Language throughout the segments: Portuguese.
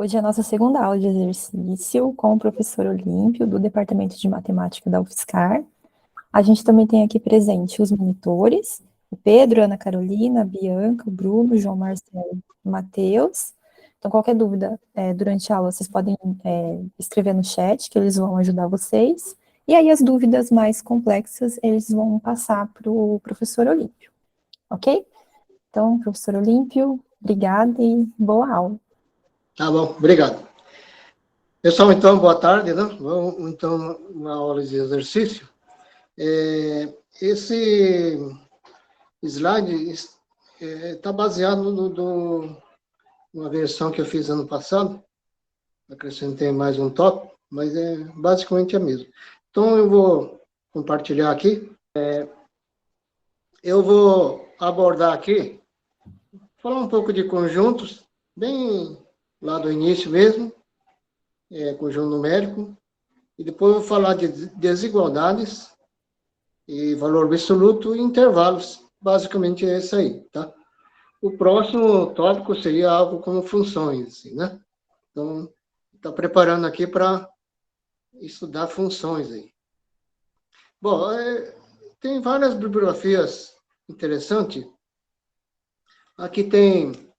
Hoje é a nossa segunda aula de exercício com o professor Olímpio, do Departamento de Matemática da UFSCar. A gente também tem aqui presente os monitores, o Pedro, a Ana Carolina, a Bianca, o Bruno, o João Marcelo e o Matheus. Então, qualquer dúvida durante a aula, vocês podem escrever no chat, que eles vão ajudar vocês. E aí, as dúvidas mais complexas, eles vão passar para o professor Olímpio, ok? Então, professor Olímpio, obrigada e boa aula. Tá bom, obrigado. Pessoal, então, boa tarde, né? Vamos, então, uma aula de exercício. Esse slide está baseado numa versão que eu fiz ano passado. Acrescentei mais um tópico, mas é basicamente a mesma. Então, eu vou compartilhar aqui. Eu vou abordar aqui, falar um pouco de conjuntos, bem lá do início mesmo, conjunto numérico, e depois eu vou falar de desigualdades e valor absoluto e intervalos. Basicamente é isso aí, tá? O próximo tópico seria algo como funções, assim, né? Então, está preparando aqui para estudar funções aí. Bom, tem várias bibliografias interessantes. Aqui tem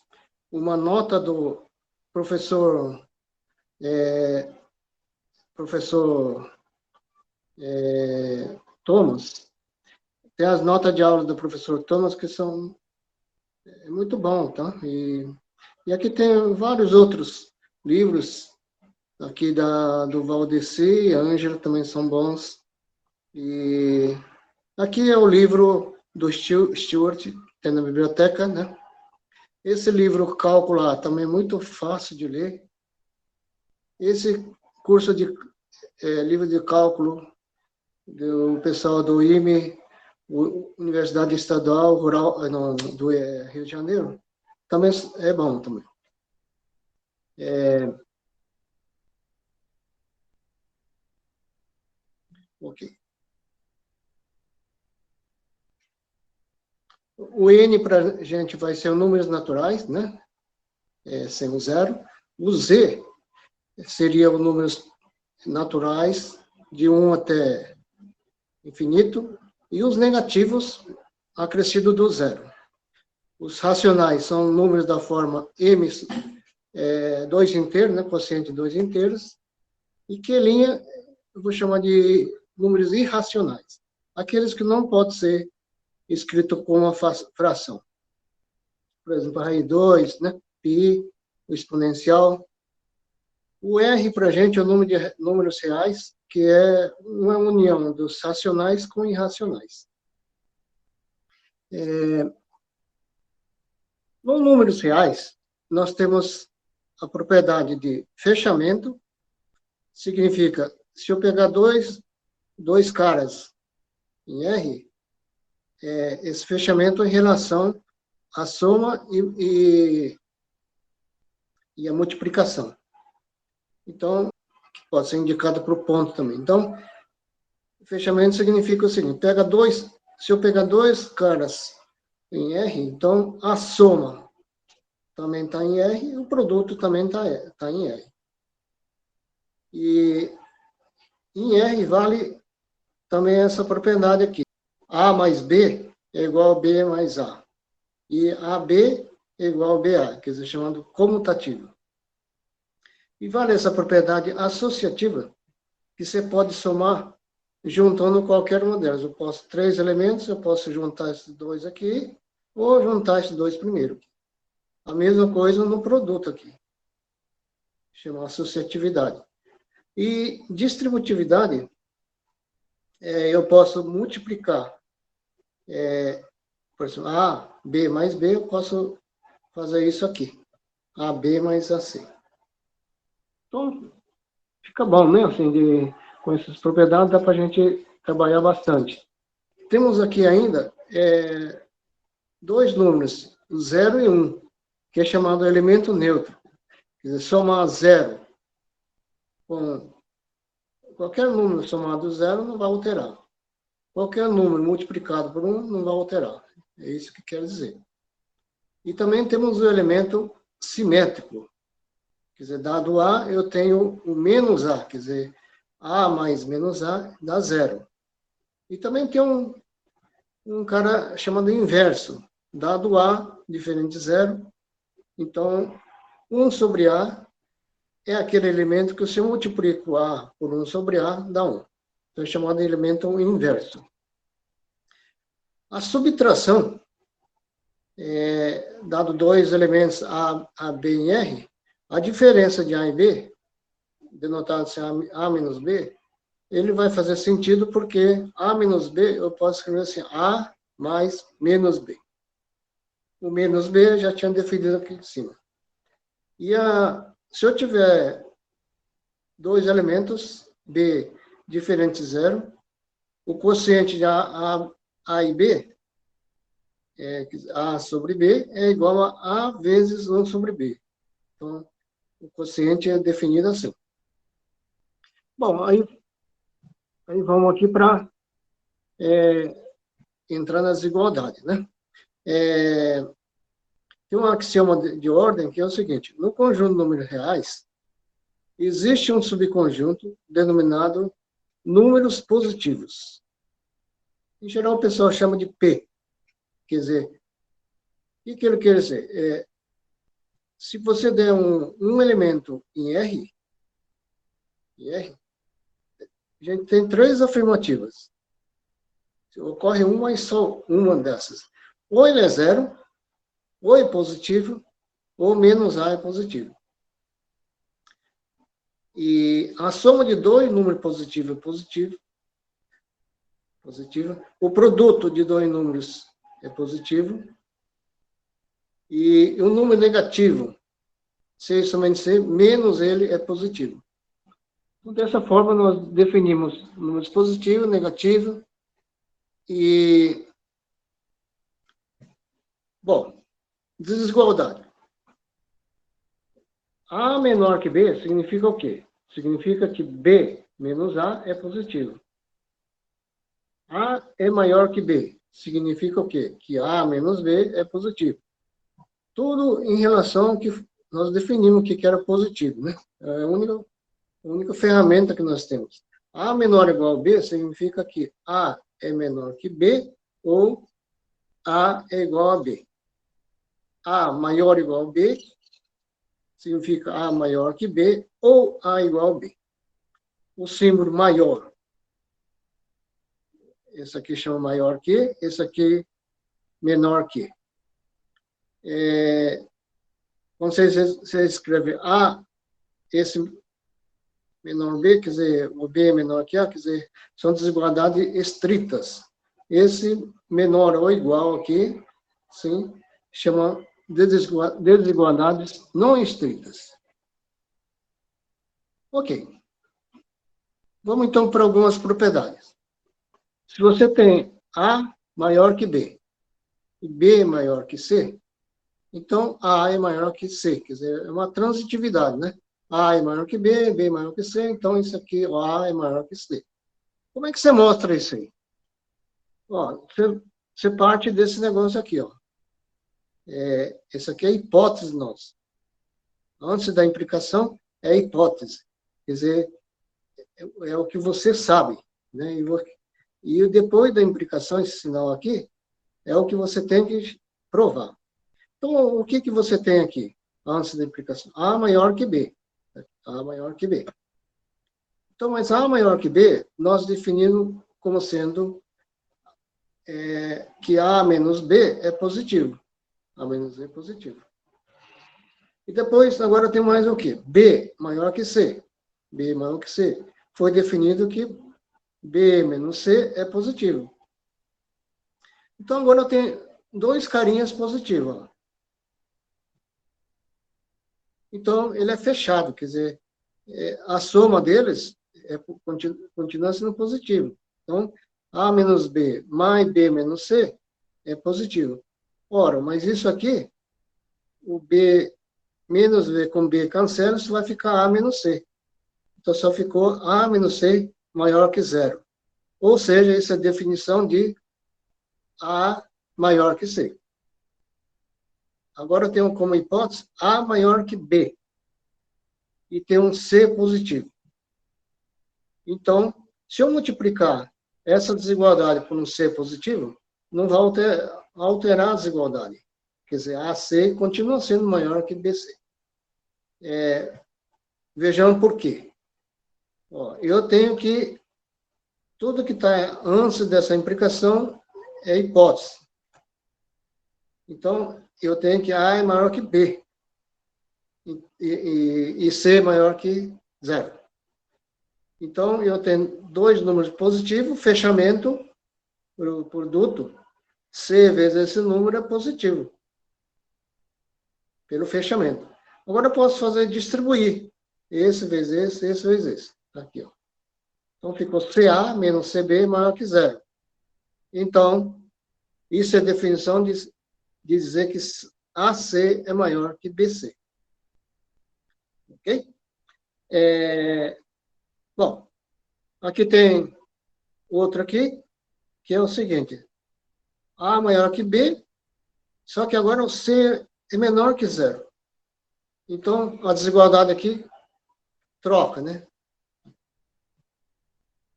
uma nota do professor Thomas. Tem as notas de aula do professor Thomas que são muito bom, tá? E aqui tem vários outros livros aqui do Valdeci e a Ângela também são bons. E aqui é o livro do Stuart, tem na biblioteca, né? Esse livro Cálculo também é muito fácil de ler. Esse curso de livro de cálculo do pessoal do IME, Universidade Estadual Rural do Rio de Janeiro, também é bom também. Ok. O N para a gente vai ser números naturais, né? Sem o zero. O Z seria os números naturais de 1 até infinito. E os negativos acrescido do zero. Os racionais são números da forma M, dois inteiros, né? Quociente dois inteiros. E Q' eu vou chamar de números irracionais. Aqueles que não podem ser escritos com uma fração. Por exemplo, a raiz 2, né? Pi, o exponencial. O R para a gente é o número de números reais, que é uma união dos racionais com irracionais. Nos números reais, nós temos a propriedade de fechamento, significa, se eu pegar dois caras em R, esse fechamento é em relação à soma e a multiplicação. Então, pode ser indicado por ponto também. Então, fechamento significa o seguinte, se eu pegar dois caras em R, então a soma também está em R e o produto também está em R. E em R vale também essa propriedade aqui. A mais B é igual a B mais A. E AB é igual a BA, quer dizer, chamado comutativo. E vale essa propriedade associativa, que você pode somar juntando qualquer uma delas. Eu posso, 3 elementos, eu posso juntar esses dois aqui, ou juntar esses dois primeiro. A mesma coisa no produto aqui. Chama associatividade. E distributividade, eu posso multiplicar, por exemplo, A, B mais B, eu posso fazer isso aqui. AB mais AC. Então, fica bom, né? Assim, com essas propriedades, dá para a gente trabalhar bastante. Temos aqui ainda dois números, 0 e 1, que é chamado elemento neutro. Quer dizer, somar 0 com qualquer número somado 0 não vai alterar. Qualquer número multiplicado por 1 não vai alterar. É isso que quer dizer. E também temos o elemento simétrico, Quer dizer, dado A, eu tenho o menos A, quer dizer, A mais menos A dá zero. E também tem um cara chamado inverso. Dado A, diferente de zero, então 1 sobre A é aquele elemento que se eu multiplico A por 1 sobre A, dá 1. Então é chamado de elemento inverso. A subtração, dado dois elementos A, B e R, a diferença de A e B, denotado assim A menos B, ele vai fazer sentido porque A menos B, eu posso escrever assim, A mais menos B. O menos B eu já tinha definido aqui em cima. E se eu tiver dois elementos, B diferente de zero, o quociente de A e B, A sobre B, é igual a A vezes 1 sobre B. Então, o quociente é definido assim. Bom, aí vamos aqui para entrar nas desigualdades, né? Tem um axioma de ordem que é o seguinte: no conjunto de números reais, existe um subconjunto denominado números positivos. Em geral, o pessoal chama de P. Quer dizer, o que ele quer dizer? Se você der um elemento em R, a gente tem três afirmativas. Se ocorre uma e só uma dessas. Ou ele é zero, ou é positivo, ou menos A é positivo. E a soma de dois números positivos é positivo. O produto de dois números é positivo. E o número negativo, C somente C, menos ele é positivo. Então, dessa forma, nós definimos números positivos, negativos e... Bom, desigualdade. A menor que B significa o quê? Significa que B menos A é positivo. A é maior que B. Significa o quê? Que A menos B é positivo. Tudo em relação ao que nós definimos que era positivo, né? É a única ferramenta que nós temos. A menor ou igual a B significa que A é menor que B ou A é igual a B. A maior ou igual a B significa A maior que B ou A igual a B. O símbolo maior, esse aqui chama maior que, esse aqui menor que. Quando você escreve A, esse menor B, quer dizer, o B é menor que A, quer dizer, são desigualdades estritas. Esse menor ou igual aqui, sim, chama desigualdades não estritas. Ok. Vamos então para algumas propriedades. Se você tem A maior que B e B maior que C, então A é maior que C, quer dizer, é uma transitividade, né? A é maior que B, B é maior que C, então isso aqui, o A é maior que C. Como é que você mostra isso aí? Ó, você parte desse negócio aqui, ó. Essa aqui é a hipótese nossa. Antes da implicação, é a hipótese. Quer dizer, é o que você sabe, né? E depois da implicação, esse sinal aqui, é o que você tem que provar. Então, o que você tem aqui, antes da implicação? A maior que B. A maior que B. Então, mas A maior que B, nós definimos como sendo que A menos B é positivo. A menos B é positivo. E depois, agora tem mais o quê? B maior que C. B maior que C. Foi definido que B menos C é positivo. Então, agora eu tenho dois carinhas positivos. Ó. Então, ele é fechado, quer dizer, a soma deles continua sendo positivo. Então, A menos B mais B menos C é positivo. Ora, mas isso aqui, o B menos B com B cancela, isso vai ficar A menos C. Então, só ficou A menos C maior que zero. Ou seja, essa é a definição de A maior que C. Agora eu tenho como hipótese A maior que B. e tem um C positivo. Então, se eu multiplicar essa desigualdade por um C positivo, não vai alterar a desigualdade. Quer dizer, AC continua sendo maior que BC. Vejamos por quê. Ó, eu tenho que... Tudo que está antes dessa implicação é hipótese. Então, eu tenho que A é maior que B. E C maior que zero. Então, eu tenho dois números positivos, fechamento, o produto, C vezes esse número é positivo, pelo fechamento. Agora, eu posso fazer distribuir, esse vezes esse vezes esse. Aqui, ó. Então, ficou CA menos CB maior que zero. Então, isso é definição de dizer que AC é maior que BC. Ok? Bom, aqui tem outro aqui, que é o seguinte. A maior que B, só que agora o C é menor que zero. Então, a desigualdade aqui troca, né?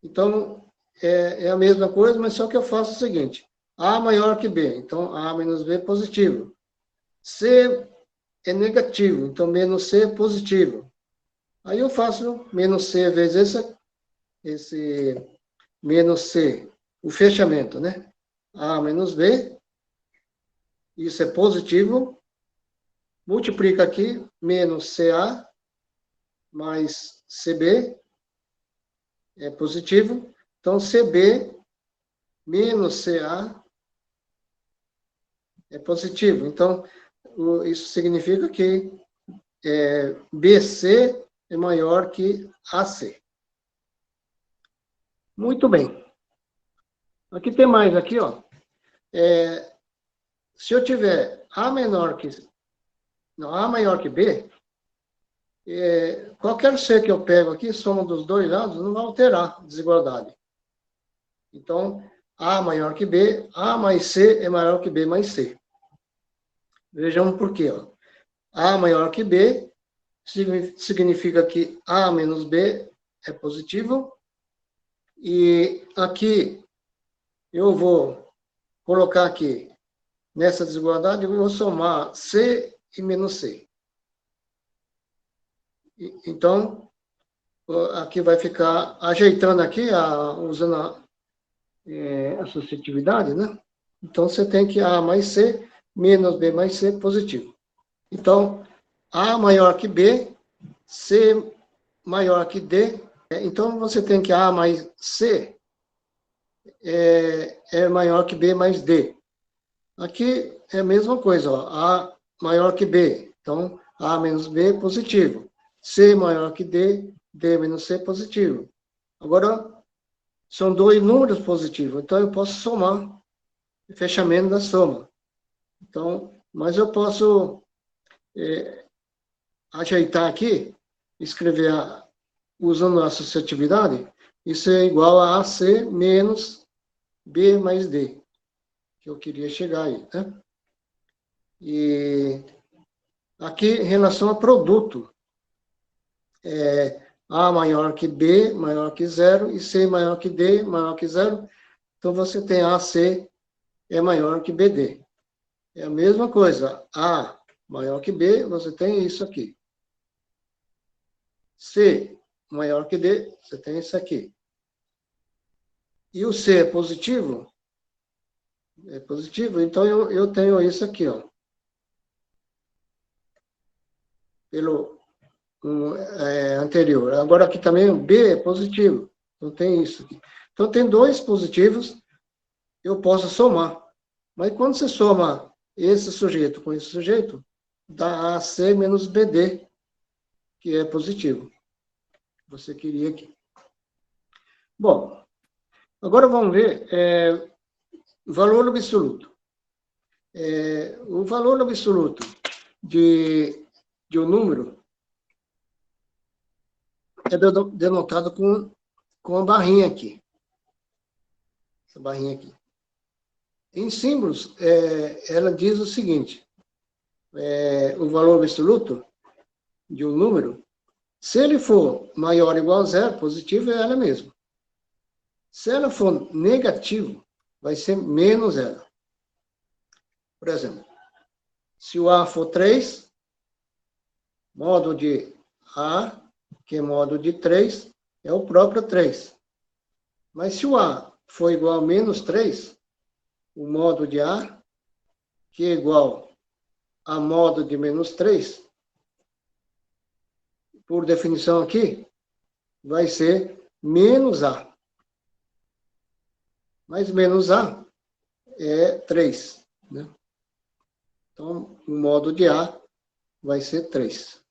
Então, é a mesma coisa, mas só que eu faço o seguinte. A maior que B, então A menos B é positivo. C é negativo, então menos C é positivo. Aí eu faço menos C vezes esse menos C, o fechamento, né? A menos B, isso é positivo, multiplica aqui, menos CA, mais CB, é positivo, então CB menos CA é positivo. Então, isso significa que BC é maior que AC. Muito bem. Aqui tem mais, aqui, ó. Se eu tiver A menor que... Não, A maior que B, qualquer C que eu pego aqui, soma dos dois lados, não vai alterar a desigualdade. Então, A maior que B, A mais C é maior que B mais C. Vejamos por quê, ó. A maior que B significa que A menos B é positivo. E aqui, eu vou colocar aqui, nessa desigualdade, eu vou somar C e menos C. Então, aqui vai ficar, ajeitando aqui, usando a associatividade, né? Então, você tem que A mais C, menos B mais C, positivo. Então, A maior que B, C maior que D. Então, você tem que A mais C é maior que B mais D. Aqui é a mesma coisa, ó. A maior que B. Então, A menos B positivo. C maior que D, D menos C positivo. Agora, são dois números positivos, então eu posso somar, fechamento da soma. Então, mas eu posso ajeitar aqui, escrever usando a associatividade, isso é igual a AC menos B mais D, que eu queria chegar aí, né? E aqui, em relação a produto, A maior que B, maior que zero, e C maior que D, maior que zero. Então, você tem AC é maior que BD. É a mesma coisa. A maior que B, você tem isso aqui. C maior que D, você tem isso aqui. E o C é positivo? É positivo, então eu tenho isso aqui, ó. Pelo anterior. Agora aqui também o B é positivo. Então tem isso aqui. Então tem dois positivos, eu posso somar. Mas quando você soma esse sujeito com esse sujeito, dá AC menos BD, que é positivo. Você queria aqui. Bom, agora vamos ver valor absoluto. O valor absoluto de um número é denotado com a barrinha aqui. Essa barrinha aqui. Em símbolos, ela diz o seguinte, o valor absoluto de um número Se ele for maior ou igual a zero, positivo é ela mesma. Se ela for negativo, vai ser menos ela. Por exemplo, se o A for 3, módulo de A, que é módulo de 3, é o próprio 3. Mas se o A for igual a menos 3, o módulo de A, que é igual a módulo de menos 3, por definição aqui, vai ser menos A. Mas menos A é 3, né? Então, o módulo de A vai ser 3.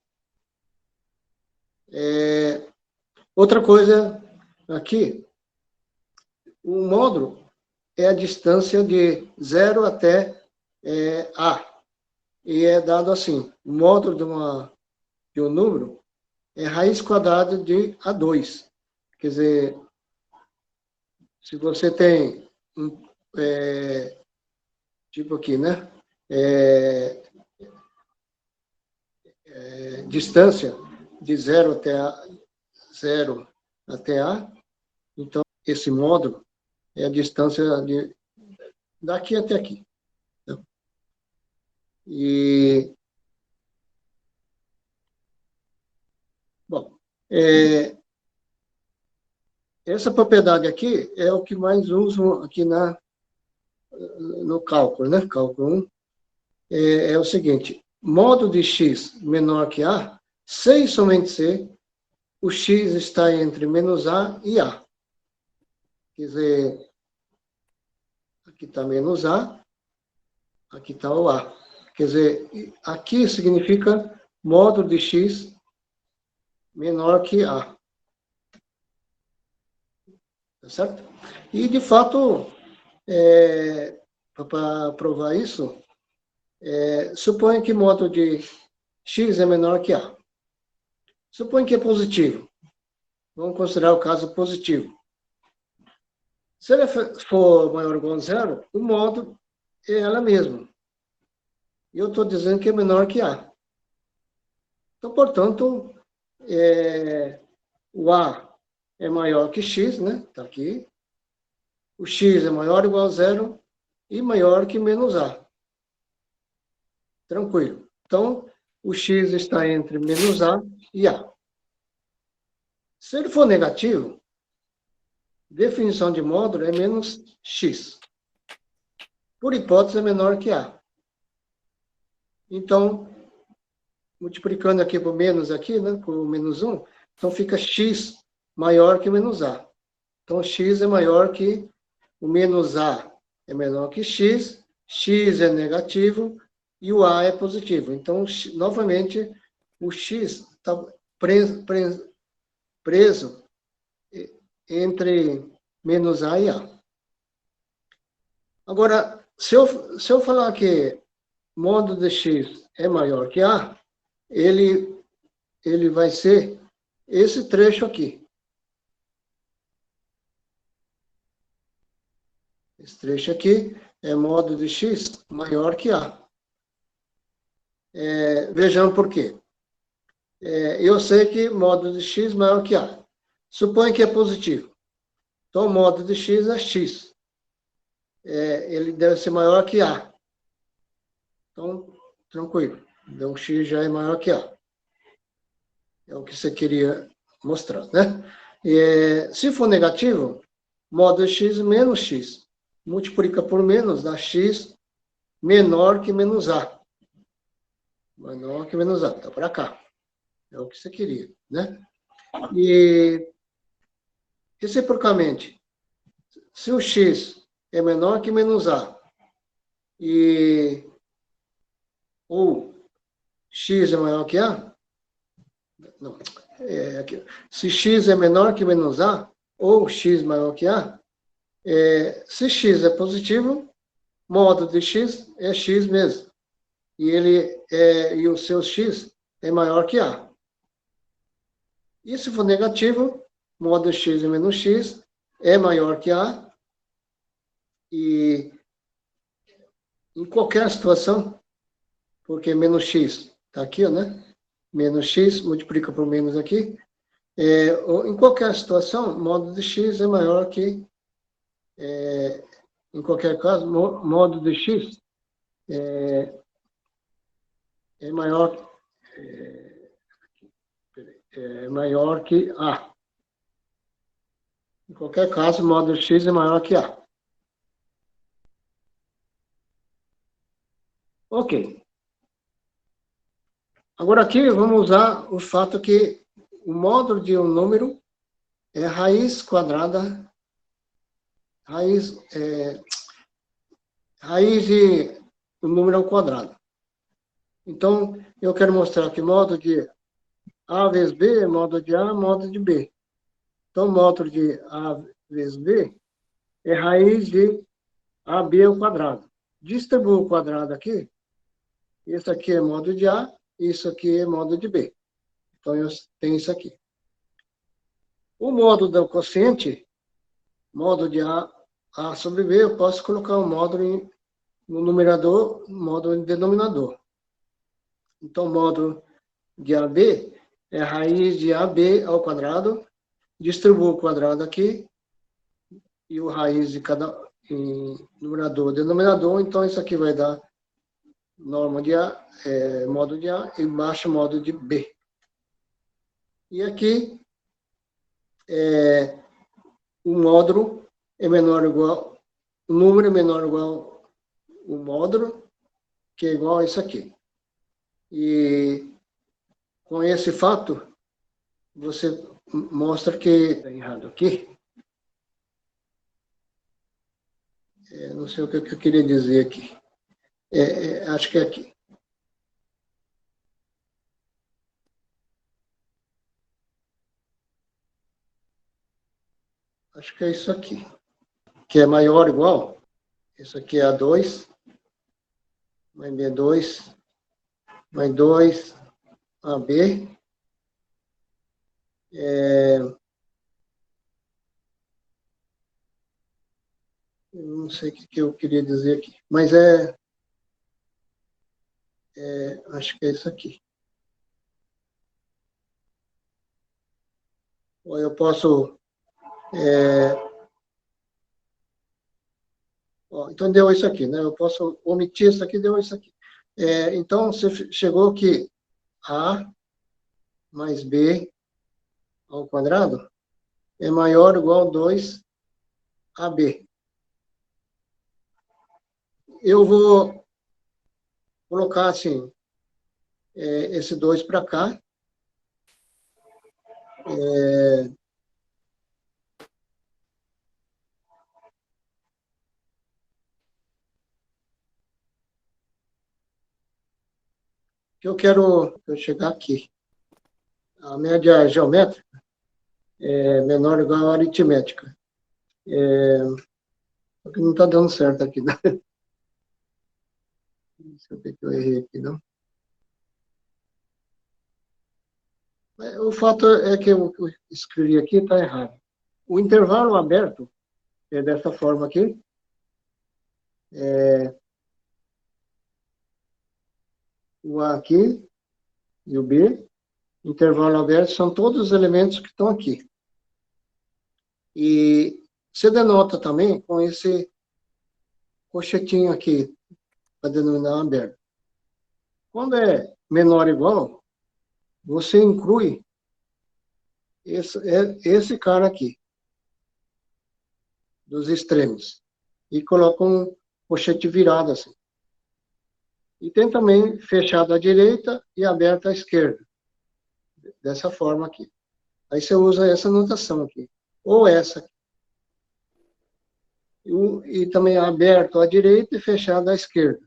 Outra coisa aqui, o módulo é a distância de 0 até A. E é dado assim, o módulo de um número é raiz quadrada de A2. Quer dizer, se você tem, tipo aqui, né? Distância de 0 até A, então esse módulo é a distância daqui até aqui. Né? E, bom, essa propriedade aqui é o que mais usam aqui no cálculo, né? Cálculo 1. É o seguinte, módulo de x menor que A, se e somente se o x está entre menos A e A. Quer dizer, aqui está menos A, aqui está o A. Quer dizer, aqui significa módulo de x menor que A. Tá certo? E, de fato, para provar isso, suponha que módulo de x é menor que A. Suponha que é positivo. Vamos considerar o caso positivo. Se ele for maior ou igual a zero, o módulo é ela mesma. E eu estou dizendo que é menor que A. Então, portanto, o A é maior que x, né? Está aqui. O x é maior ou igual a zero e maior que menos A. Tranquilo. Então, o x está entre menos A e A. Se ele for negativo, definição de módulo é menos x. Por hipótese, é menor que A. Então, multiplicando aqui por menos aqui, né, por menos 1, então fica x maior que menos A. Então, x é maior que o menos A é menor que x, x é negativo e o A é positivo. Então, novamente, o x está preso entre menos A e A. Agora, se eu falar que módulo de x é maior que A, ele vai ser esse trecho aqui. Esse trecho aqui é módulo de x maior que A. Vejamos por quê. Eu sei que módulo de x maior que A. Suponha que é positivo. Então, o módulo de x é x. Ele deve ser maior que A. Então, tranquilo. Então, x já é maior que A. É o que você queria mostrar, né? Se for negativo, módulo de x menos x. Multiplica por menos, dá x menor que menos A. Menor que menos A. Tá para cá. É o que você queria, né? E, reciprocamente, se o x é menor que menos A, ou x é maior que A, não, se x é menor que menos A, ou x maior que A, se x é positivo, módulo de x é x mesmo. E o seu x é maior que A. E se for negativo, módulo x menos x é maior que A. E em qualquer situação, porque menos x está aqui, né? menos x, multiplica por menos aqui. Em qualquer situação, módulo de x é maior que, em qualquer caso, módulo de x é maior, maior que A. Em qualquer caso, módulo de x é maior que A. Ok. Agora aqui vamos usar o fato que o módulo de um número é raiz quadrada, raiz de um número ao quadrado. Então, eu quero mostrar que módulo de A vezes B é módulo de A, módulo de B. Então, módulo de A vezes B é raiz de AB ao quadrado. Distribuo o quadrado aqui. Isso aqui é módulo de A, isso aqui é módulo de B. Então, eu tenho isso aqui. O módulo do quociente, módulo de A sobre B, eu posso colocar o módulo no numerador, módulo no denominador. Então, módulo de AB é raiz de AB ao quadrado, distribuo o quadrado aqui, e o raiz de cada numerador e denominador, então isso aqui vai dar norma de A, módulo de A, e baixo módulo de B. E aqui, o módulo é menor ou igual, o número é menor ou igual o módulo, que é igual a isso aqui. E com esse fato, você mostra que está errado aqui. Não sei o que eu queria dizer aqui. Acho que é aqui. Acho que é isso aqui. Que é maior ou igual. Isso aqui é A2. Mais B2. Mais 2. AB. Eu não sei o que eu queria dizer aqui. Mas acho que é isso aqui. Ou eu posso... então, deu isso aqui, né? Eu posso omitir isso aqui, deu isso aqui. Então, você chegou que A mais B ao quadrado é maior ou igual a 2AB. Eu vou colocar assim, esse 2 para cá. Eu quero chegar aqui. A média geométrica é menor ou igual a aritmética. Só que não está dando certo aqui, né? Não sei o que eu errei aqui, não. O fato é que eu escrevi aqui está errado. O intervalo aberto é dessa forma aqui. O A aqui e o B. Intervalo aberto são todos os elementos que estão aqui. E você denota também com esse cochetinho aqui, para denominar aberto. Quando é menor ou igual, você inclui esse cara aqui, dos extremos, e coloca um cochete virado assim. E tem também fechado à direita e aberto à esquerda, dessa forma aqui. Aí você usa essa notação aqui, ou essa aqui. E também aberto à direita e fechado à esquerda.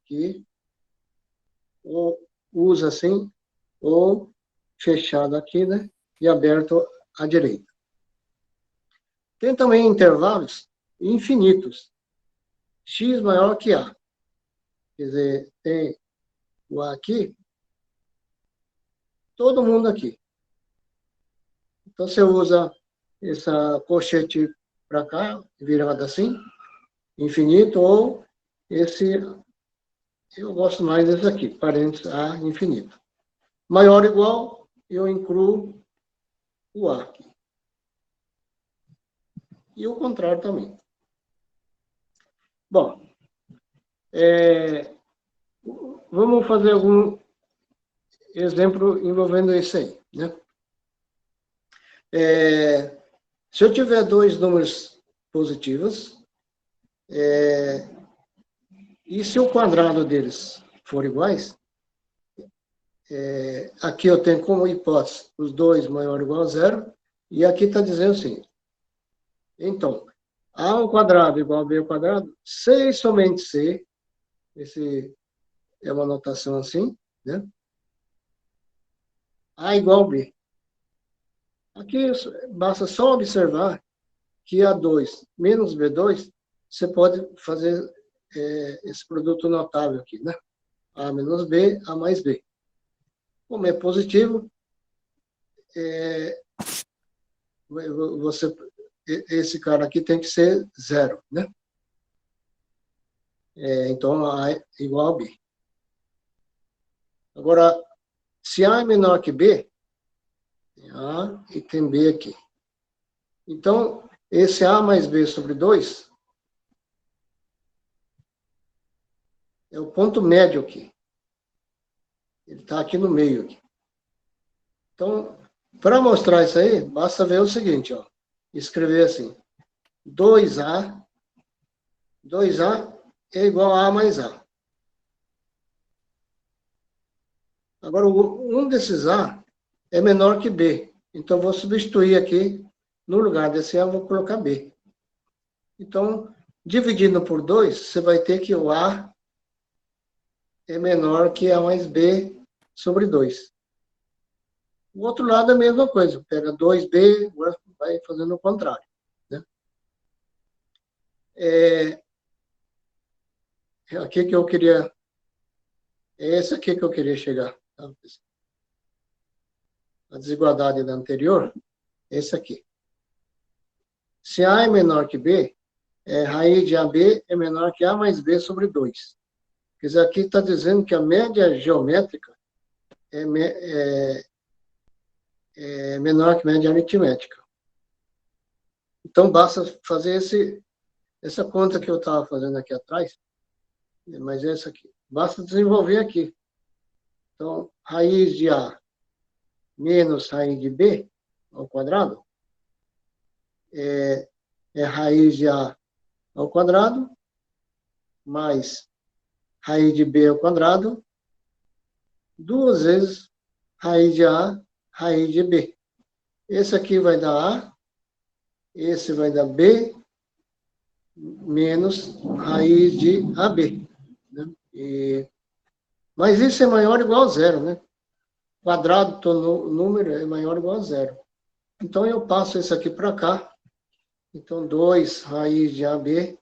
Aqui, ou usa assim, ou fechado aqui, né? E aberto à direita. Tem também intervalos infinitos. X maior que A. Quer dizer, tem o A aqui, todo mundo aqui. Então, você usa essa colchete para cá, virada assim, infinito, ou esse, eu gosto mais desse aqui, parênteses A infinito. maior ou igual, eu incluo o A aqui. E o contrário também. Bom, vamos fazer algum exemplo envolvendo isso aí, né? Se eu tiver dois números positivos, e se o quadrado deles for iguais, aqui eu tenho como hipótese os dois maior ou igual a zero, e aqui está dizendo assim, então, A ao quadrado igual a B ao quadrado, C e somente C, esse é uma notação assim, né? A igual a B. Aqui basta só observar que A2 menos B2, você pode fazer esse produto notável aqui, né? A menos B, A mais B. Como é positivo, esse cara aqui tem que ser zero, né? Então, A é igual a B. Agora, se A é menor que B, tem A e tem B aqui. Então, esse A mais B sobre 2 é o ponto médio aqui. Ele está aqui no meio. Aqui. Então, para mostrar isso aí, basta ver o seguinte, ó. Escrever assim, 2A é igual a A mais A. Agora, um desses A é menor que B. Então, vou substituir aqui, no lugar desse A, vou colocar B. Então, dividindo por 2, você vai ter que o A é menor que A mais B sobre 2. O outro lado é a mesma coisa. Pega 2B, agora vai fazendo o contrário. Né? Aqui que eu queria... É esse aqui que eu queria chegar. Tá? A desigualdade da anterior, esse aqui. Se A é menor que B, raiz de AB é menor que A mais B sobre 2. Quer dizer, aqui está dizendo que a média geométrica é menor que a média aritmética. Então, basta fazer essa conta que eu estava fazendo aqui atrás, mas essa aqui. Basta desenvolver aqui. Então, raiz de A menos raiz de B ao quadrado é raiz de A ao quadrado mais raiz de B ao quadrado, 2 vezes raiz de A, raiz de B. Esse aqui vai dar A, esse vai dar B, menos raiz de AB. Né? Mas isso é maior ou igual a zero, né? Quadrado do número é maior ou igual a zero. Então, eu passo isso aqui para cá. Então, 2 raiz de AB,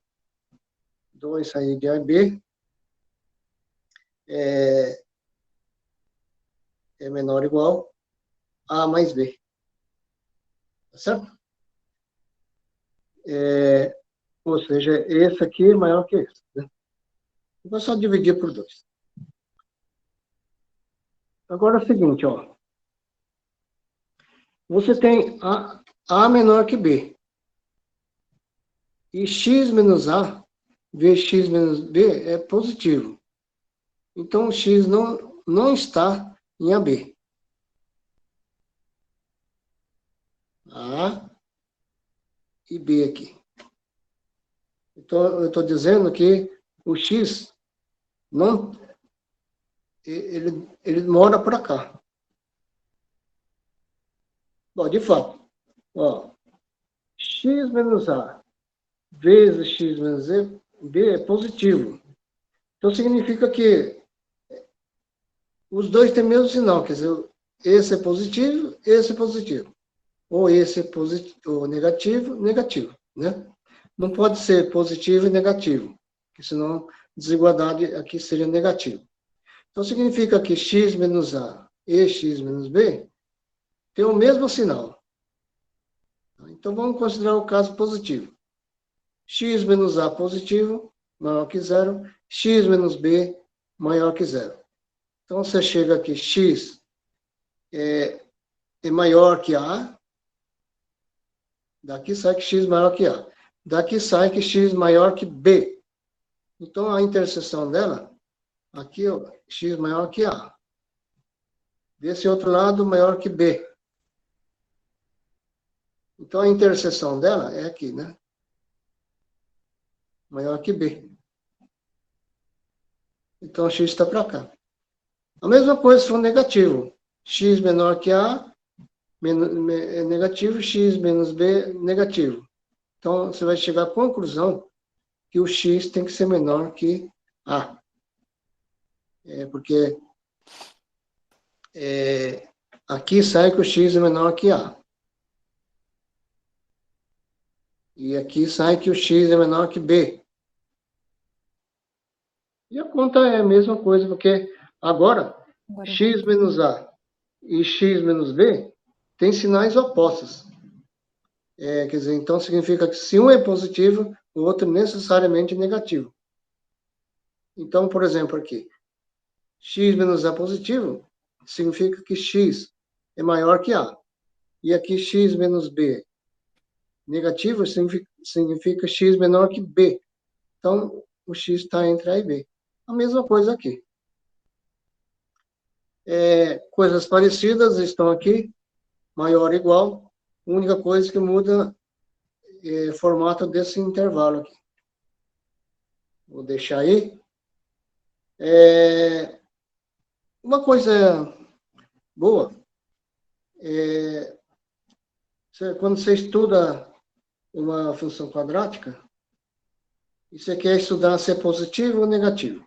2 raiz de AB, é menor ou igual a mais B. Tá certo? Ou seja, esse aqui é maior que esse. Né? Vou só dividir por 2. Agora é o seguinte, ó. Você tem A menor que B. E x menos A, Vx menos B é positivo. Então, o x não está em AB. A e B aqui. Então, eu estou dizendo que o x não... Ele mora para cá. Bom, de fato, ó, x menos A vezes x menos B é positivo. Então, significa que os dois têm o mesmo sinal, quer dizer, esse é positivo, esse é positivo. Ou esse é positivo, ou negativo, negativo, né? Não pode ser positivo e negativo, porque senão desigualdade aqui seria negativo. Então, significa que x menos A e x menos B tem o mesmo sinal. Então, vamos considerar o caso positivo. X menos A positivo, maior que zero. X menos B, maior que zero. Então, você chega aqui, x é maior que A, daqui sai que x maior que A. Daqui sai que x maior que B. Então, a interseção dela, aqui, ó, x maior que A. Desse outro lado, maior que B. Então, a interseção dela é aqui, né? Maior que B. Então, x está para cá. A mesma coisa se for negativo. X menor que A, é negativo, x menos B, negativo. Então, você vai chegar à conclusão que o x tem que ser menor que A. Porque aqui sai que o x é menor que A. E aqui sai que o x é menor que B. E a conta é a mesma coisa, porque agora x menos A e x menos B têm sinais opostos. Quer dizer, então significa que se um é positivo, o outro necessariamente é negativo. Então, por exemplo, aqui, x menos A positivo significa que x é maior que A. E aqui x menos B negativo significa x menor que B. Então, o x está entre A e B. A mesma coisa aqui. Coisas parecidas estão aqui, maior ou igual. A única coisa que muda é o formato desse intervalo aqui. Vou deixar aí. Uma coisa boa, quando você estuda uma função quadrática, e você quer estudar se é positivo ou negativo.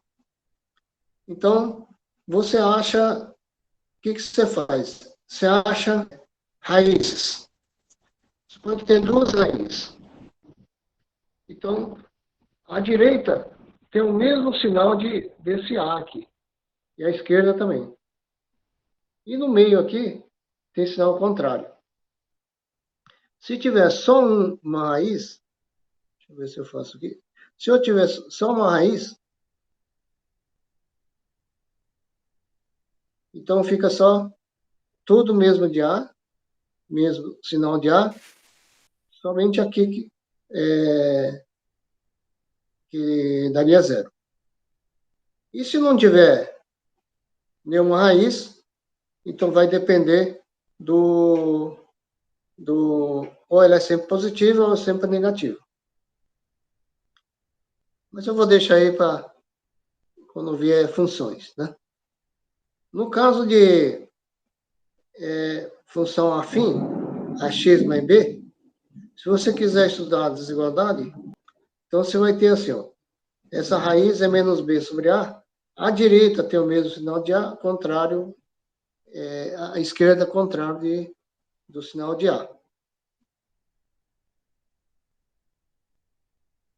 Então, você acha, o que você faz? Você acha raízes. Você pode ter duas raízes. Então, a direita tem o mesmo sinal desse A aqui. E a esquerda também. E no meio aqui, tem sinal contrário. Se tiver só uma raiz, deixa eu ver se eu faço aqui. Se eu tiver só uma raiz, então fica só tudo mesmo de A, mesmo sinal de A, somente aqui que daria zero. E se não tiver nenhuma raiz, então vai depender ou ela é sempre positiva ou sempre negativa. Mas eu vou deixar aí para quando vier funções, né? No caso de função afim, a x mais b, se você quiser estudar a desigualdade, então você vai ter assim, ó, essa raiz é menos b sobre a direita tem o mesmo sinal de A, contrário, a esquerda é contrário do sinal de A.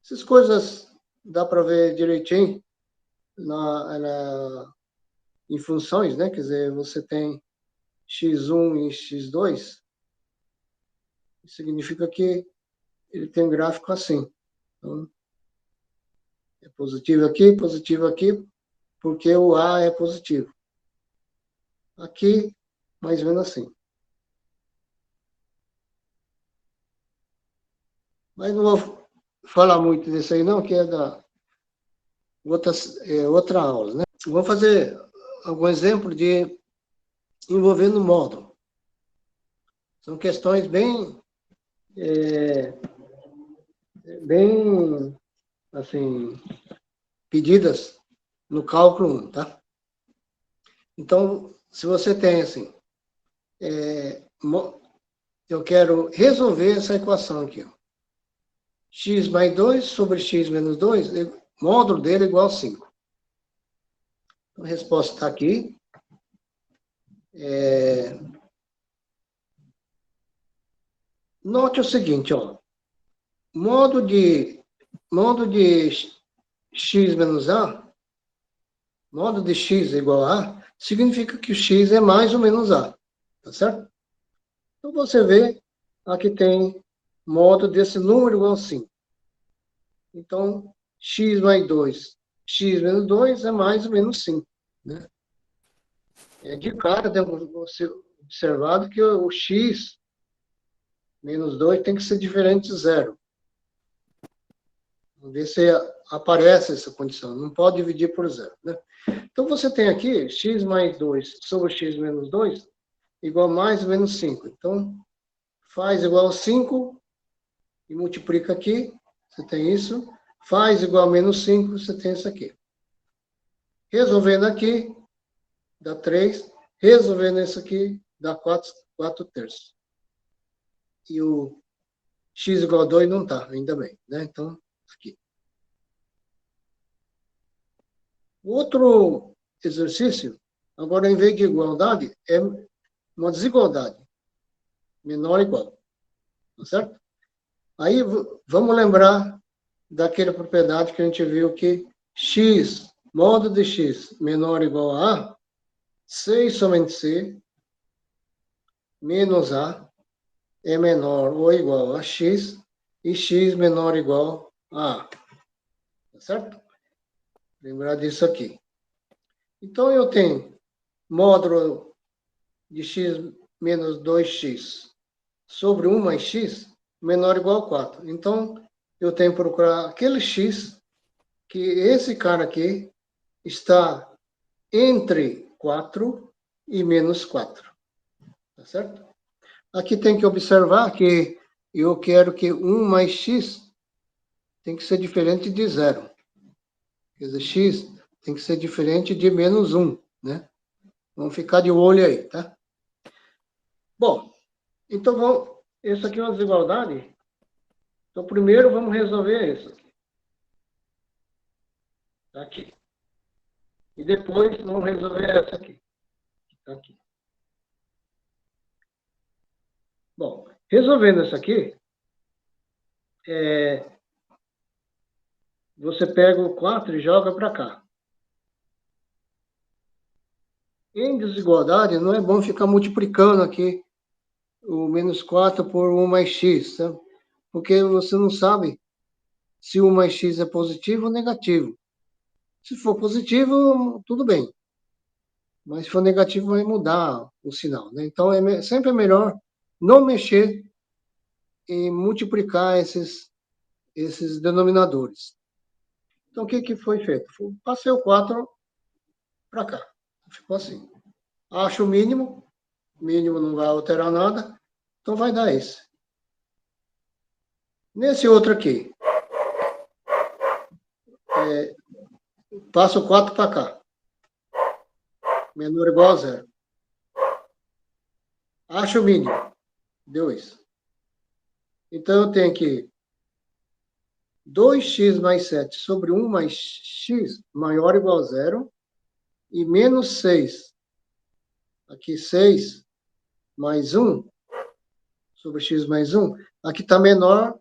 Essas coisas dá para ver direitinho em funções, né? Quer dizer, você tem x1 e x2, significa que ele tem um gráfico assim. Então, é positivo aqui, porque o A é positivo. Aqui, mais ou menos assim. Mas não vou falar muito disso aí não, que é da outra aula, né? Vou fazer algum exemplo de envolvendo módulo. São questões bem assim, pedidas no cálculo 1, tá? Então, se você tem assim, eu quero resolver essa equação aqui, ó. X mais 2 sobre x menos 2, módulo dele é igual a 5. Então, a resposta está aqui. Note o seguinte, ó. Modo de x menos a, modo de x igual a A, significa que o x é mais ou menos A. Tá certo? Então, você vê, aqui tem modo desse número igual a 5. Então, x mais 2, x menos 2 é mais ou menos 5. Né? De cara, observado que o x menos 2 tem que ser diferente de zero. Vamos ver se aparece essa condição. Não pode dividir por zero, né? Então, você tem aqui x mais 2 sobre x menos 2 igual a mais ou menos 5. Então, faz igual a 5 e multiplica aqui, você tem isso. Faz igual a menos 5, você tem isso aqui. Resolvendo aqui, dá 3. Resolvendo isso aqui, dá 4 terços. E o x igual a 2 não está, ainda bem, né? Então, aqui. O outro exercício, agora, em vez de igualdade, é uma desigualdade. Menor ou igual. Tá certo? Aí, vamos lembrar daquela propriedade que a gente viu que x, modo de x menor ou igual a A, C e somente C, menos A, é menor ou igual a x, e x menor ou igual a A. Tá certo? Lembrar disso aqui. Então, eu tenho módulo de x menos 2x sobre 1 mais x menor ou igual a 4. Então, eu tenho que procurar aquele x que esse cara aqui está entre 4 e menos 4. Tá certo? Aqui tem que observar que eu quero que 1 mais x tem que ser diferente de 0. Quer dizer, x tem que ser diferente de menos 1, né? Vamos ficar de olho aí, tá? Bom, então isso aqui é uma desigualdade. Então, primeiro vamos resolver isso aqui. Tá aqui. E depois vamos resolver essa aqui. Tá aqui. Bom, resolvendo isso aqui, você pega o 4 e joga para cá. Em desigualdade, não é bom ficar multiplicando aqui o menos 4 por 1 mais x, sabe? Porque você não sabe se 1 mais x é positivo ou negativo. Se for positivo, tudo bem. Mas se for negativo, vai mudar o sinal, né? Então, sempre é melhor não mexer e multiplicar esses denominadores. Então, o que foi feito? Passei o 4 para cá. Ficou assim. Acho o mínimo não vai alterar nada, então vai dar esse. Nesse outro aqui, passo o 4 para cá. Menor ou igual a 0. Acho o mínimo. Deu isso. Então, eu tenho aqui 2x mais 7 sobre 1 mais x maior ou igual a 0 e menos 6. Aqui 6 mais 1 sobre x mais 1. Aqui está menor,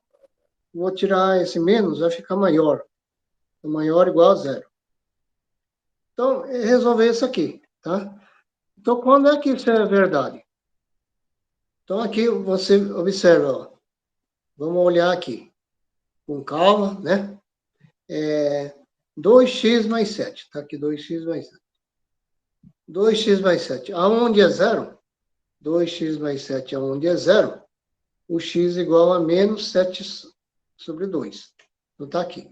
vou tirar esse menos, vai ficar maior. Maior ou igual a 0. Então, é resolver isso aqui, tá? Então, quando é que isso é verdade? Então, aqui você observa, ó. Vamos olhar aqui, com calma, né? 2x mais 7. Tá aqui 2x mais 7. 2x mais 7. Aonde é 0? 2x mais 7 aonde é 0? O x igual a menos 7 sobre 2. Não está aqui.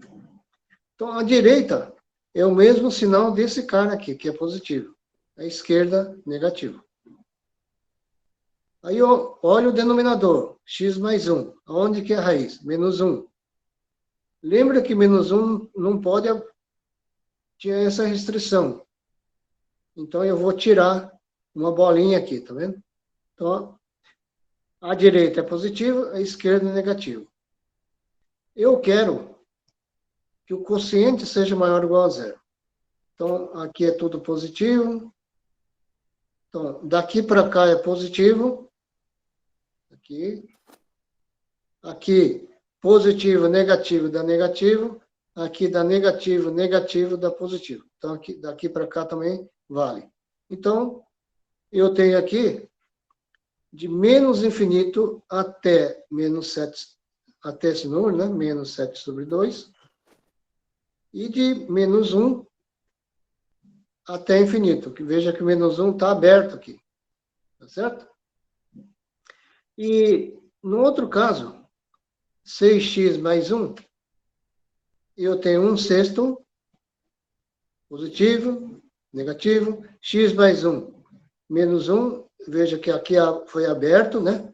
Então, a direita é o mesmo sinal desse cara aqui, que é positivo. A esquerda, negativo. Aí, olha o denominador, x mais 1. Aonde que é a raiz? Menos 1. Lembra que menos 1 não pode ter essa restrição. Então, eu vou tirar uma bolinha aqui, tá vendo? Então, a direita é positivo, a esquerda é negativo. Eu quero que o quociente seja maior ou igual a 0. Então, aqui é tudo positivo. Então, daqui para cá é positivo. Aqui. Aqui, positivo, negativo dá negativo. Aqui dá negativo, negativo dá positivo. Então, aqui, daqui para cá também vale. Então, eu tenho aqui de menos infinito até menos 7, até esse número, né? Menos 7 sobre 2. E de menos 1 até infinito. Que veja que o menos 1 está aberto aqui. tá certo? E no outro caso, 6x mais 1, eu tenho 1/6 positivo, negativo, x mais 1 menos 1, veja que aqui foi aberto, né?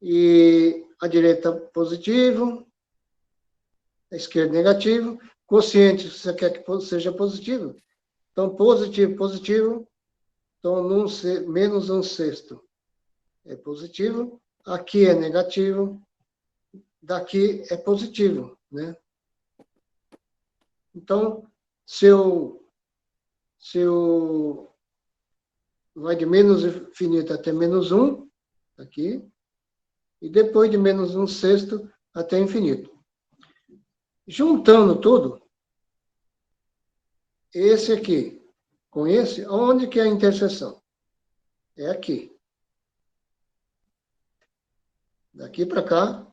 E a direita positivo, a esquerda negativo, quociente você quer que seja positivo. Então, positivo, positivo, então menos 1/6 é positivo, aqui é negativo, daqui é positivo, né? Então, se eu vai de menos infinito até menos 1, aqui, e depois de menos 1/6 até infinito. Juntando tudo, esse aqui com esse, onde que é a interseção? É aqui. Daqui para cá.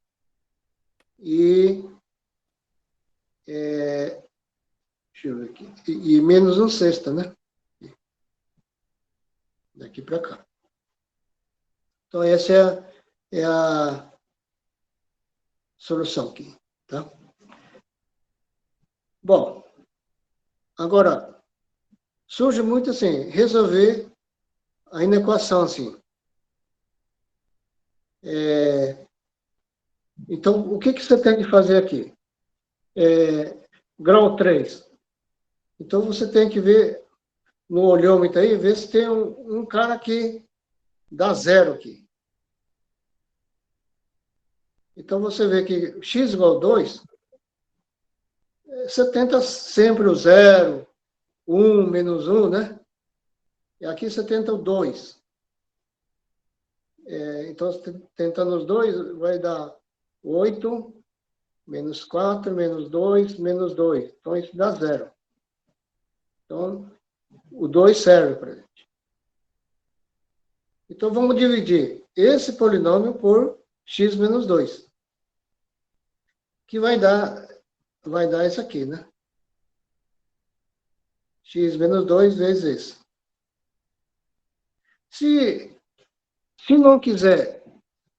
E deixa eu ver aqui. E menos 1/6, né? Daqui para cá. Então, essa é a solução aqui, tá? Bom, agora, surge muito assim, resolver a inequação assim. Então, o que você tem que fazer aqui? Grau 3. Então, você tem que ver no olhômetro aí, ver se tem um cara que dá zero aqui. Então, você vê que x igual a 2, você tenta sempre o 0, 1, menos 1, né? E aqui você tenta o 2. Então, tentando os dois, vai dar 8, menos 4, menos 2, menos 2. Então, isso dá 0. Então, o 2 serve para a gente. Então, vamos dividir esse polinômio por x menos 2. Que vai dar isso aqui, né? X menos 2 vezes esse. Se não quiser...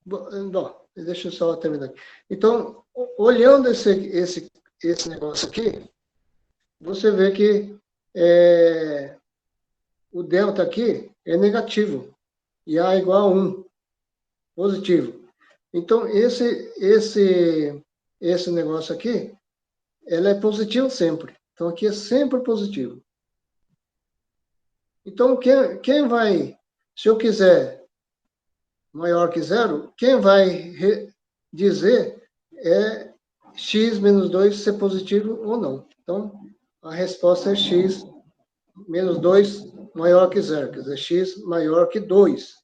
Não, deixa eu só terminar aqui. Então, olhando esse negócio aqui, você vê que o delta aqui é negativo. E A igual a 1, positivo. Então, esse negócio aqui, ela é positivo sempre. Então, aqui é sempre positivo. Então, quem vai, se eu quiser maior que zero, quem vai dizer é x menos 2 ser positivo ou não. Então, a resposta é x menos 2 maior que zero, quer dizer, x maior que 2.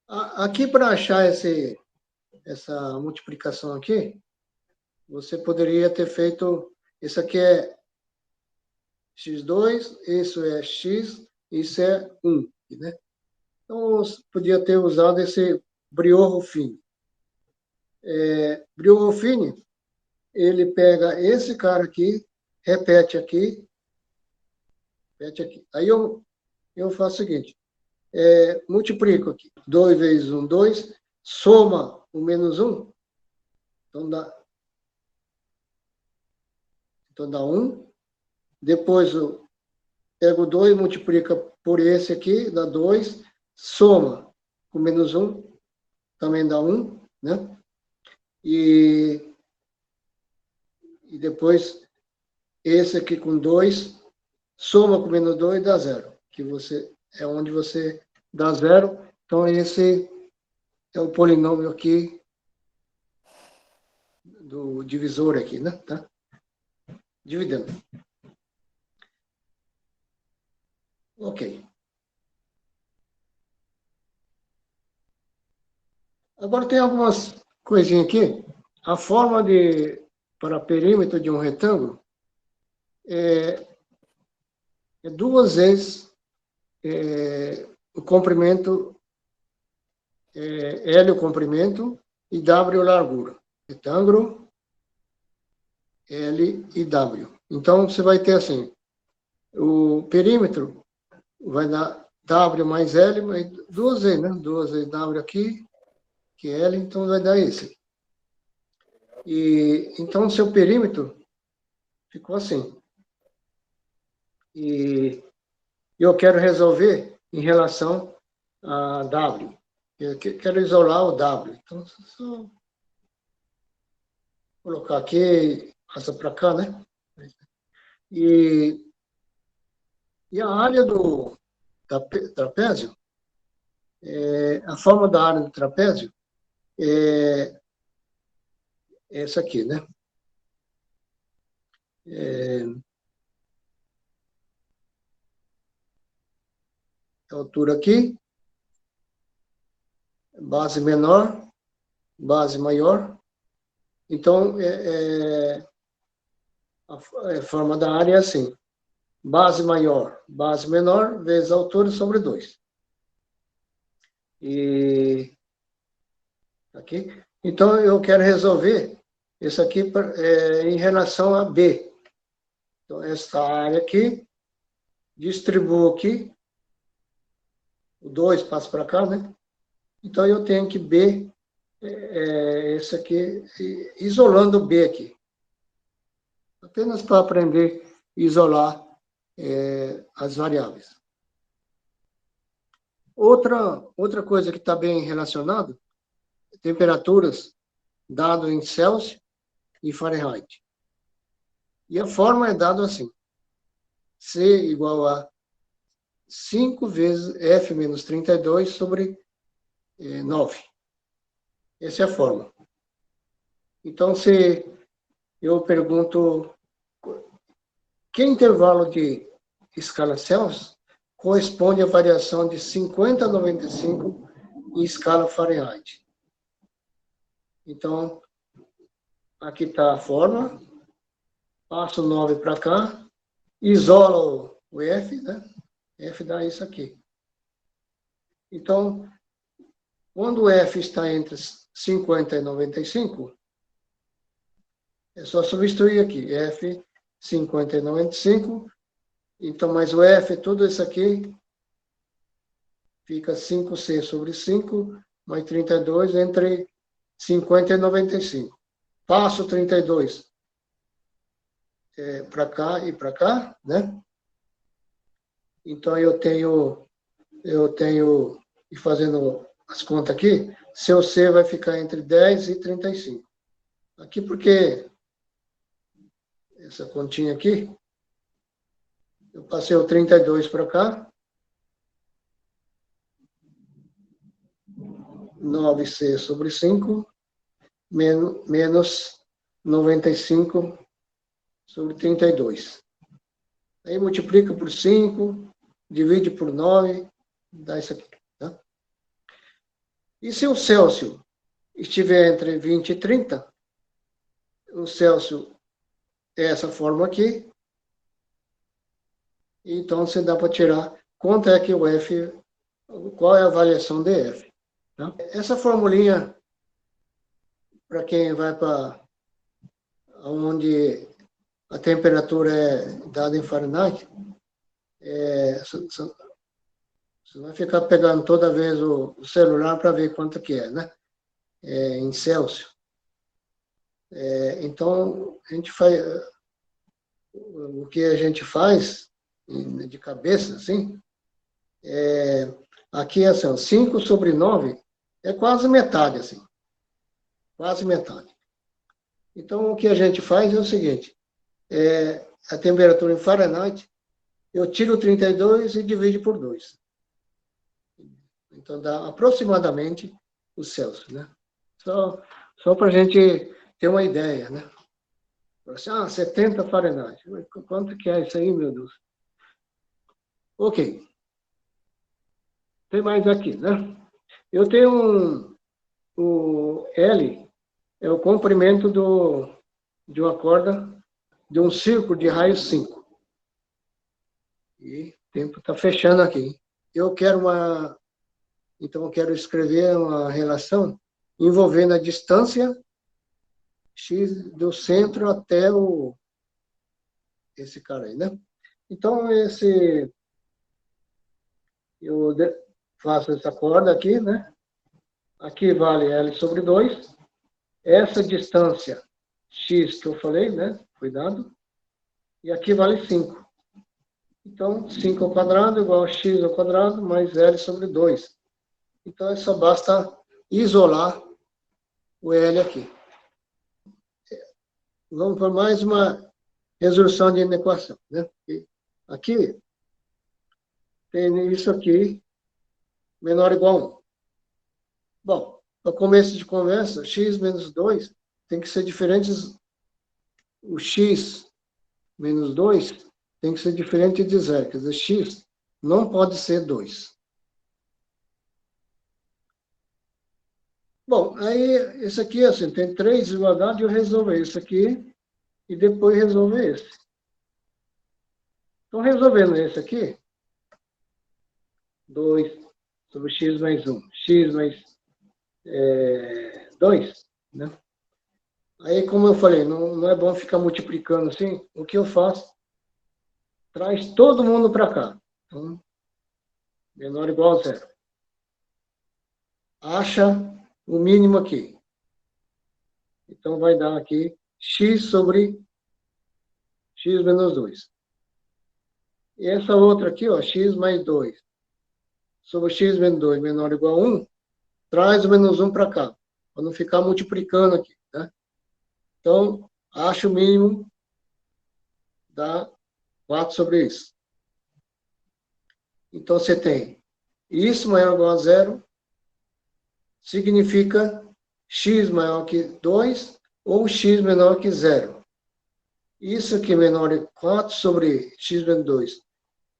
Aqui, para achar essa multiplicação aqui, você poderia ter feito, isso aqui é x2, isso é x, isso é 1, né? Então, você podia ter usado esse Briot-Ruffini. Briot-Ruffini, ele pega esse cara aqui, repete aqui. Aí eu faço o seguinte, multiplico aqui. 2 vezes 1, 2, soma o menos 1, então dá 1. Depois eu pego 2, multiplica por esse aqui, dá 2, soma com menos 1, também dá 1, né? E depois esse aqui com 2, soma com menos 2, dá 0. Que é onde você dá 0. Então, esse é o polinômio aqui do divisor aqui, né? Tá? Dividendo. Ok. Agora tem algumas coisinhas aqui. A forma para perímetro de um retângulo é 2 vezes o comprimento, L o comprimento e W a largura. Retângulo, L e W. Então, você vai ter assim, o perímetro vai dar W mais L, mais duas vezes, né? Duas vezes W aqui, que é L, então vai dar esse. E, então, o seu perímetro ficou assim. E eu quero resolver em relação a W. Eu quero isolar o W. Então, só colocar aqui, passa para cá, né? E, e a área do trapézio, a forma da área do trapézio é essa aqui, né? A altura aqui, base menor, base maior. Então, a forma da área é assim. Base maior, base menor, vezes a altura sobre 2. E aqui. Então, eu quero resolver isso aqui em relação a B. Então, esta área aqui, distribuo aqui, o 2 passa para cá, né? Então, eu tenho que B, esse aqui, isolando o B aqui. Apenas para aprender a isolar as variáveis. Outra coisa que está bem relacionada, temperaturas dado em Celsius e Fahrenheit. E a forma é dada assim. C igual a 5 vezes F menos 32 sobre 9. Essa é a forma. Então, se eu pergunto que intervalo de escala Celsius corresponde à variação de 50 a 95 em escala Fahrenheit. Então, aqui está a forma, passo 9 para cá, isolo o F, né? F dá isso aqui. Então, quando o F está entre 50 e 95, é só substituir aqui, F 50 e 95, então, mais o F, tudo isso aqui, fica 5C sobre 5, mais 32 entre 50 e 95. Passo 32 para cá e para cá, né? Então, e fazendo as contas aqui, seu C vai ficar entre 10 e 35. Aqui porque essa continha aqui, eu passei o 32 para cá, 9C sobre 5, menos 95 sobre 32. Aí multiplica por 5, divide por 9, dá isso aqui. Tá? E se o Celsius estiver entre 20 e 30, o Celsius é essa forma aqui, então você dá para tirar quanto é que o F, qual é a variação de F. Tá? Essa formulinha, para quem vai para onde a temperatura é dada em Fahrenheit, você vai ficar pegando toda vez o celular para ver quanto que é, né? Em Celsius. Então, a gente faz, o que a gente faz de cabeça, assim, aqui é assim, 5 sobre 9 é quase metade, assim. Quase metade. Então, o que a gente faz é o seguinte, a temperatura em Fahrenheit, eu tiro 32 e divido por 2. Então, dá aproximadamente o Celsius, né? Só para a gente ter uma ideia, né? Assim, 70 Fahrenheit. Quanto que é isso aí, meu Deus? Ok. Tem mais aqui, né? Eu tenho o L, é o comprimento de uma corda de um círculo de raio 5. E o tempo está fechando aqui. Então eu quero escrever uma relação envolvendo a distância x do centro até esse cara aí, né? Então, faço essa corda aqui, né? Aqui vale L sobre 2. Essa distância x que eu falei, né? Cuidado. E aqui vale 5. Então, 5 ao quadrado igual a x ao quadrado mais L sobre 2. Então, só basta isolar o L aqui. Vamos para mais uma resolução de inequação, né? Aqui, tem isso aqui, menor ou igual a 1. Bom, no começo de conversa, x menos 2 tem que ser diferentes. O x menos 2 tem que ser diferente de zero. Quer dizer, x não pode ser 2. Bom, aí, esse aqui, assim, tem 3 desigualdades, eu resolvo esse aqui e depois resolvo esse. Então, resolvendo esse aqui, 2 sobre x mais 1, x mais 2, né? Aí, como eu falei, não é bom ficar multiplicando assim. O que eu faço? Traz todo mundo para cá. Então, menor ou igual a zero. Acha o mínimo aqui. Então, vai dar aqui x sobre x menos 2. E essa outra aqui, ó, x mais 2 sobre x menos 2 menor ou igual a 1, traz o menos 1 para cá, para não ficar multiplicando aqui, né? Então, acha o mínimo, dá 4 sobre isso. Então, você tem isso maior ou igual a zero, significa x maior que 2 ou x menor que zero. Isso aqui menor que 4 sobre x menos 2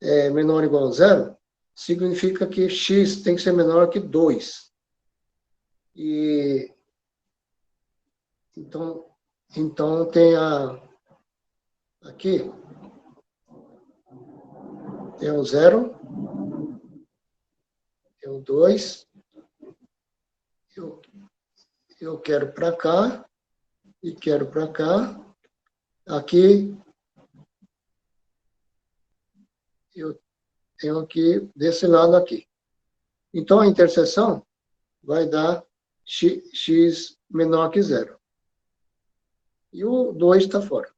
é menor ou igual a zero, significa que x tem que ser menor que 2. E então tem aqui tem o 0, tem o 2, eu quero para cá e quero para cá. Aqui eu tenho aqui desse lado aqui. Então a interseção vai dar x menor que zero. E o 2 está fora.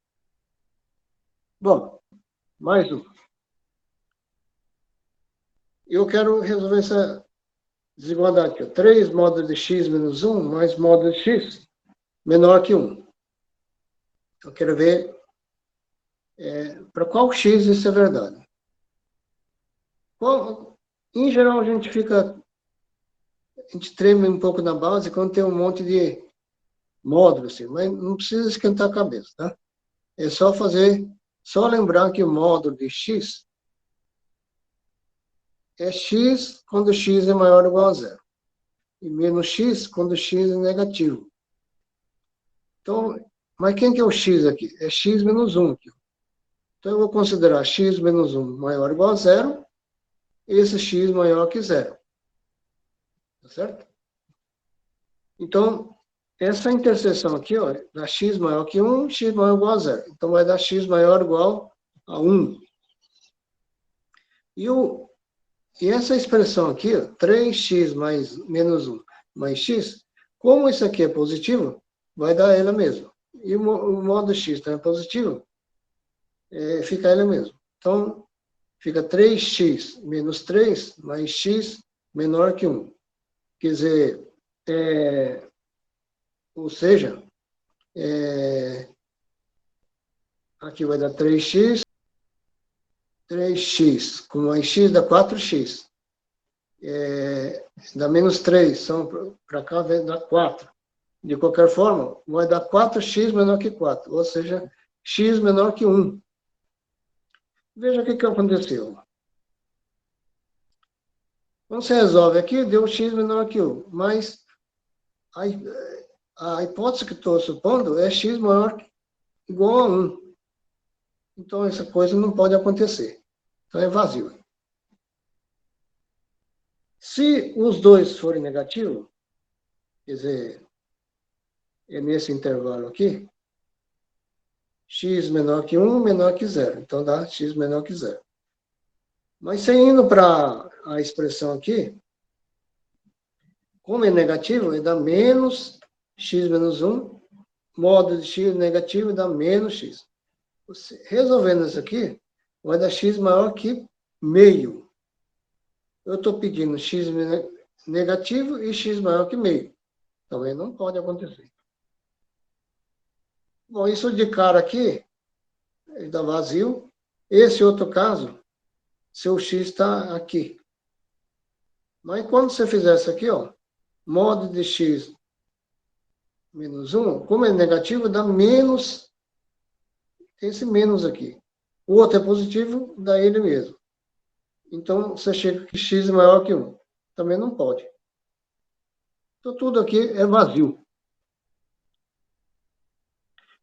Bom, mais um. Eu quero resolver essa desigualdade aqui. 3 módulos de x menos 1 mais módulo de x menor que 1. Eu quero ver para qual x isso é verdade. Em geral, a gente treme um pouco na base quando tem um monte de módulos, assim, mas não precisa esquentar a cabeça, tá? É só lembrar que o módulo de x é x quando x é maior ou igual a zero. E menos x quando x é negativo. Então, mas quem que é o x aqui? É x menos 1 aqui. Então, eu vou considerar x menos 1 maior ou igual a zero, esse x maior que zero. Tá certo? Então, essa interseção aqui, ó, dá x maior que 1, x maior ou igual a zero. Então, vai dar x maior ou igual a 1. E essa expressão aqui, ó, 3x mais menos 1 mais x, como isso aqui é positivo, vai dar ela mesma. E o modo x também é positivo, fica ela mesma. Então, fica 3x menos 3 mais x menor que 1. Quer dizer, ou seja, aqui vai dar 3x com mais x dá 4x. Dá menos 3, são para cá vai dar 4. De qualquer forma, vai dar 4x menor que 4, ou seja, x menor que 1. Veja o que aconteceu. Quando você resolve aqui, deu x menor que 1, mas a hipótese que estou supondo é x maior igual a 1. Então, essa coisa não pode acontecer. Então, é vazio. Se os dois forem negativos, quer dizer, é nesse intervalo aqui, x menor que 1, menor que 0. Então, dá x menor que 0. Mas você indo para a expressão aqui, como é negativo, ele dá menos x menos 1, modo de x negativo dá menos x. Você, resolvendo isso aqui, vai dar x maior que meio. Eu estou pedindo x negativo e x maior que meio. Também não pode acontecer. Bom, isso de cara aqui, ele dá vazio. Esse outro caso, seu x está aqui. Mas quando você fizer isso aqui, ó, modo de x menos 1, como é negativo, dá menos esse menos aqui. O outro é positivo, dá ele mesmo. Então, você chega que x é maior que 1. Também não pode. Então, tudo aqui é vazio.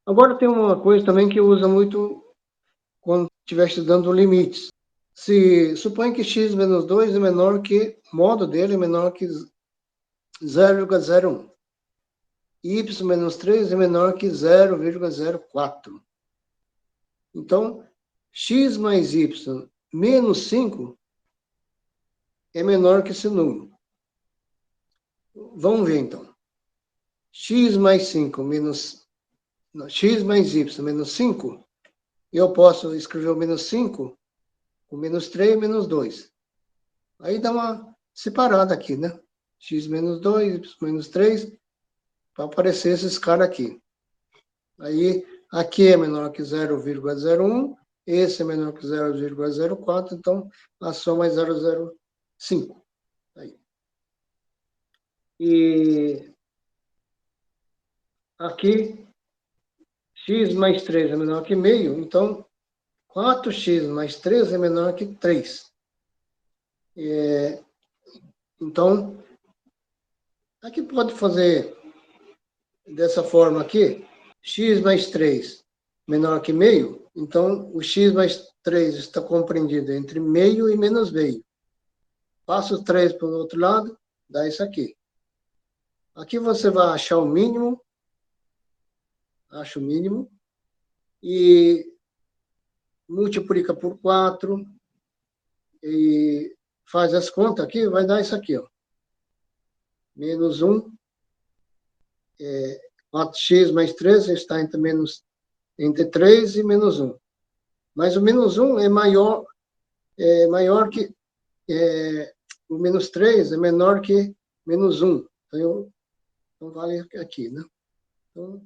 Agora, tem uma coisa também que usa muito quando estiver estudando limites. Se supõe que x menos 2 é menor que, o modo dele é menor que 0,01. Y menos 3 é menor que 0,04. Então, x mais y menos 5 é menor que esse número. Vamos ver, então. X mais 5 menos... Não, x mais y menos 5, eu posso escrever o menos 5 com menos 3 e menos 2. Aí dá uma separada aqui, né? X menos 2, y menos 3, para aparecer esses caras aqui. Aí, aqui é menor que 0,01, esse é menor que 0,04, então a soma é 0,05. Aí. E aqui, x mais 3 é menor que meio, então 4x mais 3 é menor que 3. Então, aqui pode fazer dessa forma aqui, x mais 3 menor que meio, então o x mais 3 está compreendido entre meio e menos meio. Passa o 3 para o outro lado, dá isso aqui. Aqui você vai achar o mínimo, acha o mínimo, e multiplica por 4, e faz as contas aqui, vai dar isso aqui, ó. Menos 1, 4x mais 3 está entre 3 e menos 1. Mas o menos 1 é maior que... o menos 3 é menor que menos 1. Então vale aqui, né? Então,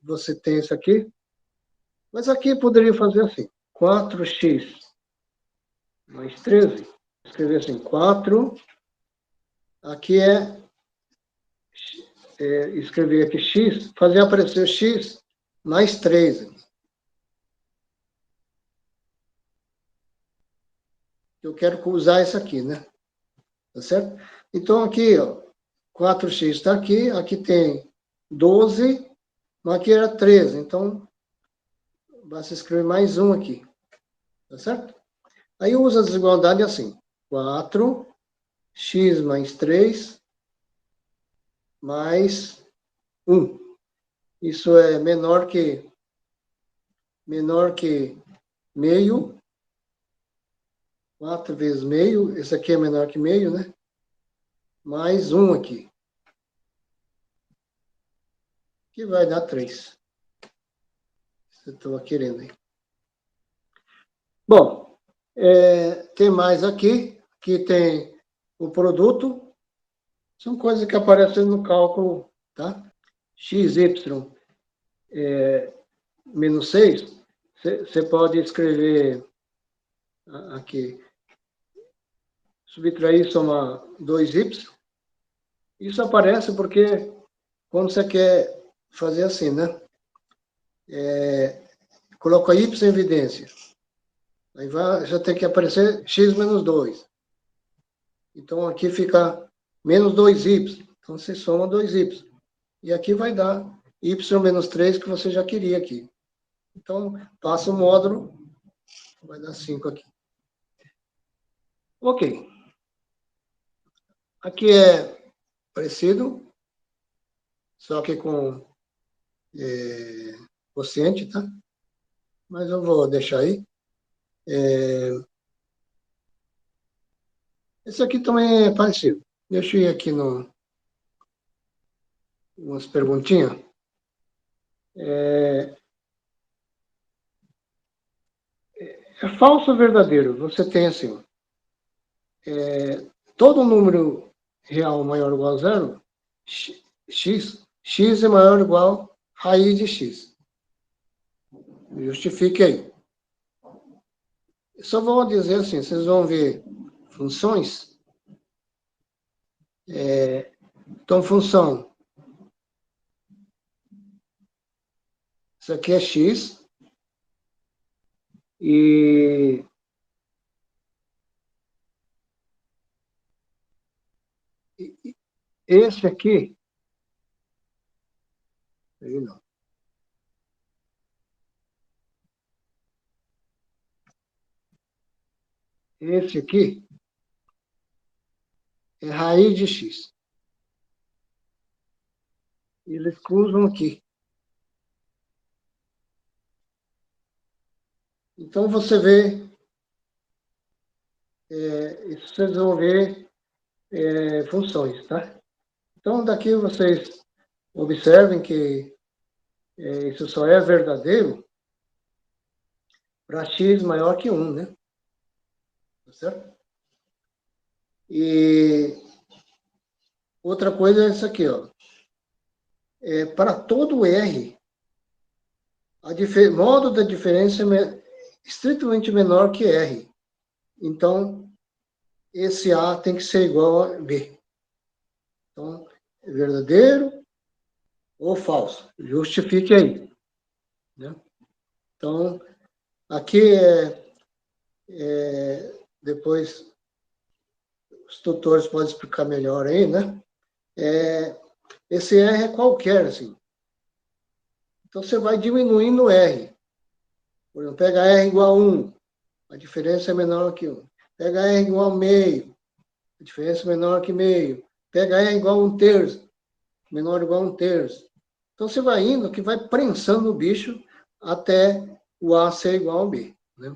você tem isso aqui. Mas aqui poderia fazer assim. 4x mais 13. Escrever assim, 4. Aqui escrever aqui x, fazer aparecer x mais 3. Eu quero usar isso aqui, né? Tá certo? Então, aqui, ó, 4x está aqui, aqui tem 12, mas aqui era 13, então, basta escrever mais um aqui, tá certo? Aí usa a desigualdade assim, 4x mais 3 mais 1. Isso é menor que meio, 4 vezes meio, esse aqui é menor que meio, né? Mais 1 aqui, que vai dar 3. Você estava querendo aí. Bom, tem mais aqui, que tem o produto, são coisas que aparecem no cálculo, tá? XY menos 6, você pode escrever aqui, subtrair, somar 2y. Isso aparece porque quando você quer fazer assim, né? Coloca y em evidência. Aí já tem que aparecer x menos 2. Então, aqui fica menos 2y. Então, você soma 2y. E aqui vai dar y menos 3 que você já queria aqui. Então, passa o módulo, vai dar 5 aqui. Ok. Aqui é parecido, só que com quociente, tá? Mas eu vou deixar aí. Esse aqui também é parecido. Deixa eu ir aqui umas perguntinhas. É falso ou verdadeiro? Você tem assim, todo número real maior ou igual a zero, x é maior ou igual a raiz de x. Justifique aí. Só vou dizer assim, vocês vão ver funções. Então, função. Isso aqui é x. E esse aqui, aí não. Esse aqui é raiz de x. Eles cruzam aqui. Então, você vê, vocês vão ver funções, tá? Então, daqui vocês observem que isso só é verdadeiro para x maior que 1, né? Tá certo? E outra coisa é isso aqui, ó. Para todo R, modo da diferença é estritamente menor que R. Então, esse A tem que ser igual a B. Então, é verdadeiro ou falso? Justifique aí. Né? Então, aqui depois os tutores podem explicar melhor aí, né? Esse R é qualquer, assim. Então, você vai diminuindo o R. Por exemplo, pega R igual a 1, a diferença é menor que 1. Pega R igual a meio, a diferença é menor que meio. Pega R igual a 1/3, menor ou igual a 1/3. Então, você vai indo, que vai prensando o bicho até o A ser igual ao B. Né?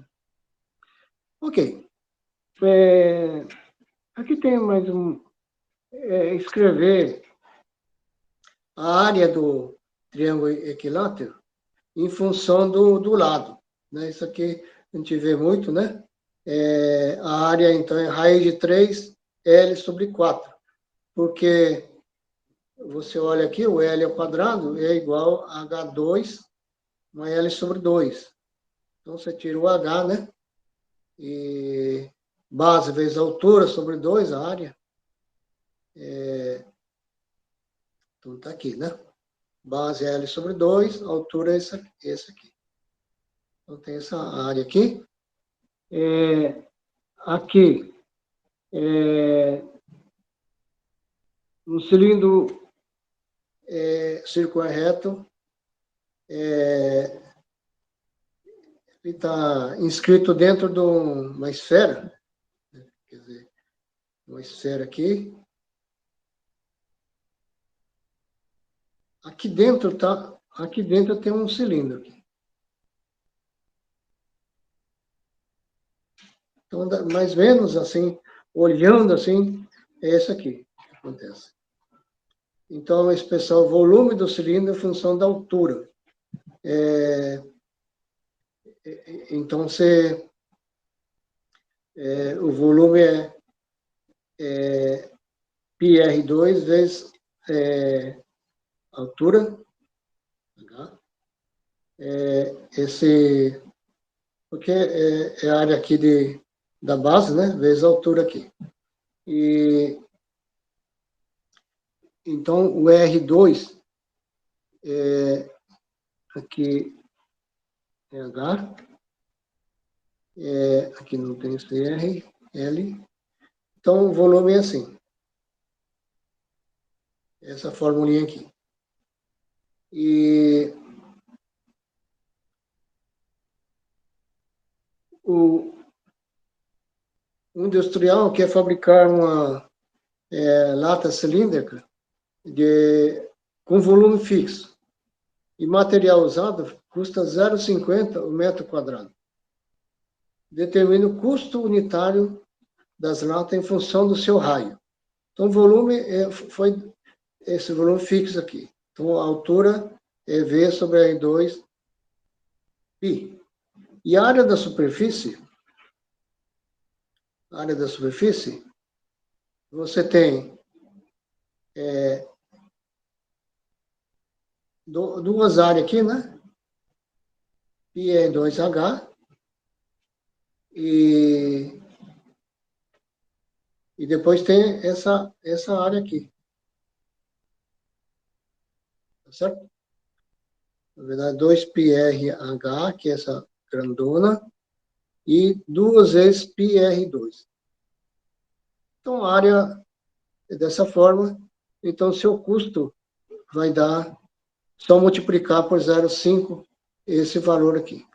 Ok. Aqui tem mais escrever a área do triângulo equilátero em função do lado. Né? Isso aqui a gente vê muito, né? A área, então, é raiz de 3L sobre 4. Porque você olha aqui, o L ao quadrado é igual a H2 mais L sobre 2. Então, você tira o H, né? E base vezes altura sobre 2, a área. Então, está aqui, né? Base L sobre 2, altura é esse aqui. Então, tem essa área aqui. Aqui, um cilindro circular reto, ele está inscrito dentro de uma esfera, né? Quer dizer, uma esfera aqui. Aqui dentro tem um cilindro aqui. Então, mais ou menos assim, olhando assim, é esse aqui que acontece. Então, a expressão volume do cilindro em função da altura. Então, o volume é πr2 vezes altura. Porque é a área aqui da base, né? Vezes a altura aqui. E então, o R2 aqui é H, aqui não tem esse R, L. Então, o volume é assim. Essa formulinha aqui. E o industrial quer fabricar uma lata cilíndrica com volume fixo. E material usado custa 0,50 o metro quadrado. determina o custo unitário das latas em função do seu raio. Então, o volume foi esse volume fixo aqui. Então, a altura é V sobre R2 π. E a área da superfície, você tem duas áreas aqui, né? πr2h e depois tem essa área aqui. Tá certo? Na verdade, 2πrh, que é essa grandona, e 2 vezes πr2. Então, a área é dessa forma. Então, seu custo vai dar, só multiplicar por 0,5 esse valor aqui.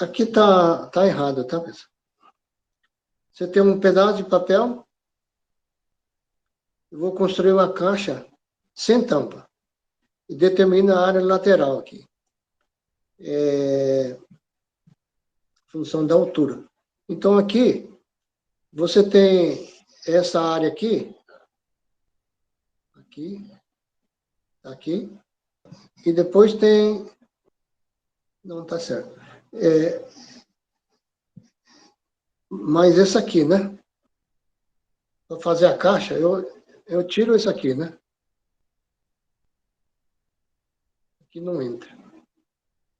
Aqui tá errado, tá, pessoal? Você tem um pedaço de papel, eu vou construir uma caixa sem tampa e determina a área lateral aqui. Função da altura. Então, aqui, você tem essa área aqui, e depois tem... Não, tá certo. Mas esse aqui, né? Para fazer a caixa, eu tiro isso aqui, né? Aqui não entra.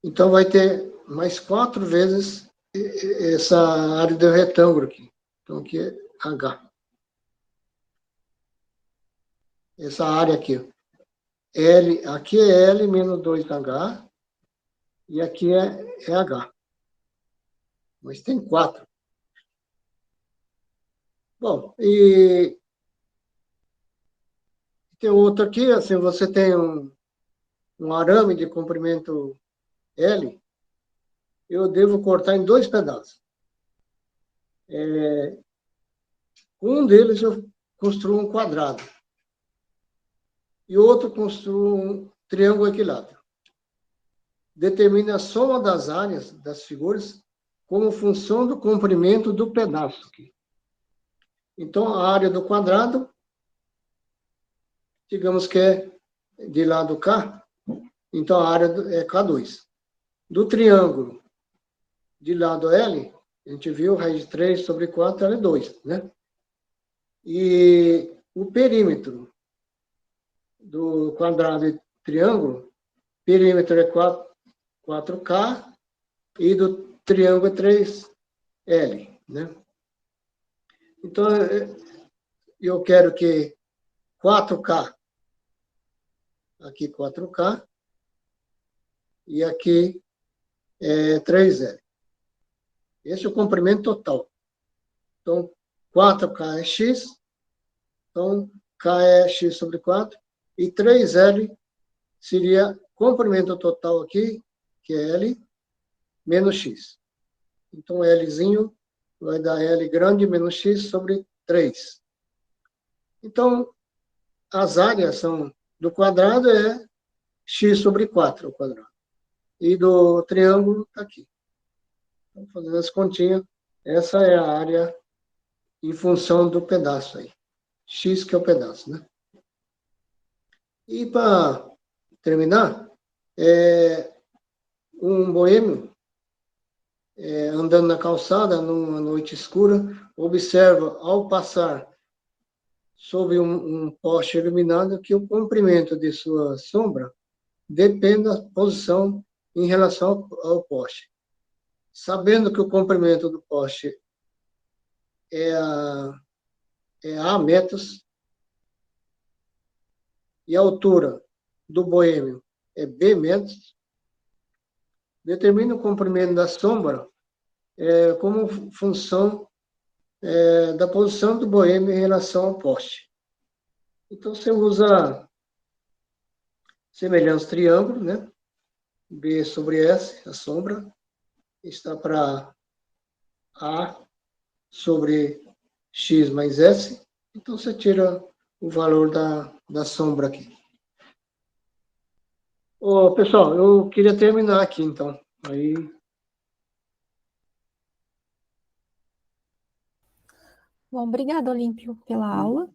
Então, vai ter mais 4 vezes essa área do retângulo aqui. Então, aqui é H. Essa área aqui. L, aqui é L menos 2H. E aqui é H. Mas tem 4. Bom, e tem outro aqui, assim, você tem um arame de comprimento L, eu devo cortar em 2 pedaços. Um deles eu construo um quadrado. E outro construo um triângulo equilátero. Determine a soma das áreas das figuras como função do comprimento do pedaço aqui. Então, a área do quadrado, digamos que é de lado K, então a área é K2. Do triângulo, de lado L, a gente viu, raiz de 3 sobre 4 é 2, né? E o perímetro do quadrado e triângulo, perímetro é 4K e do triângulo é 3L, né? Então, eu quero que 4K, aqui 4K, e aqui é 3L. Esse é o comprimento total. Então, 4K é X, então K é X sobre 4, e 3L seria comprimento total aqui, que é L, menos X. Então, Lzinho vai dar L grande menos X sobre 3. Então, as áreas são do quadrado é X sobre 4 ao quadrado. E do triângulo está aqui. Então, fazendo as continhas, essa é a área em função do pedaço aí. X que é o pedaço, né? E para terminar, um boêmio andando na calçada numa noite escura, observa ao passar sob um poste iluminado que o comprimento de sua sombra depende da posição em relação ao poste. Sabendo que o comprimento do poste é A metros e a altura do boêmio é B metros, determina o comprimento da sombra como função da posição do boêmio em relação ao poste. Então, você usa semelhança triângulo, né? B sobre S, a sombra, está para A sobre X mais S. Então, você tira o valor da sombra aqui. Ô, pessoal, eu queria terminar aqui, então. Aí, Bom, obrigada, Olímpio, pela aula.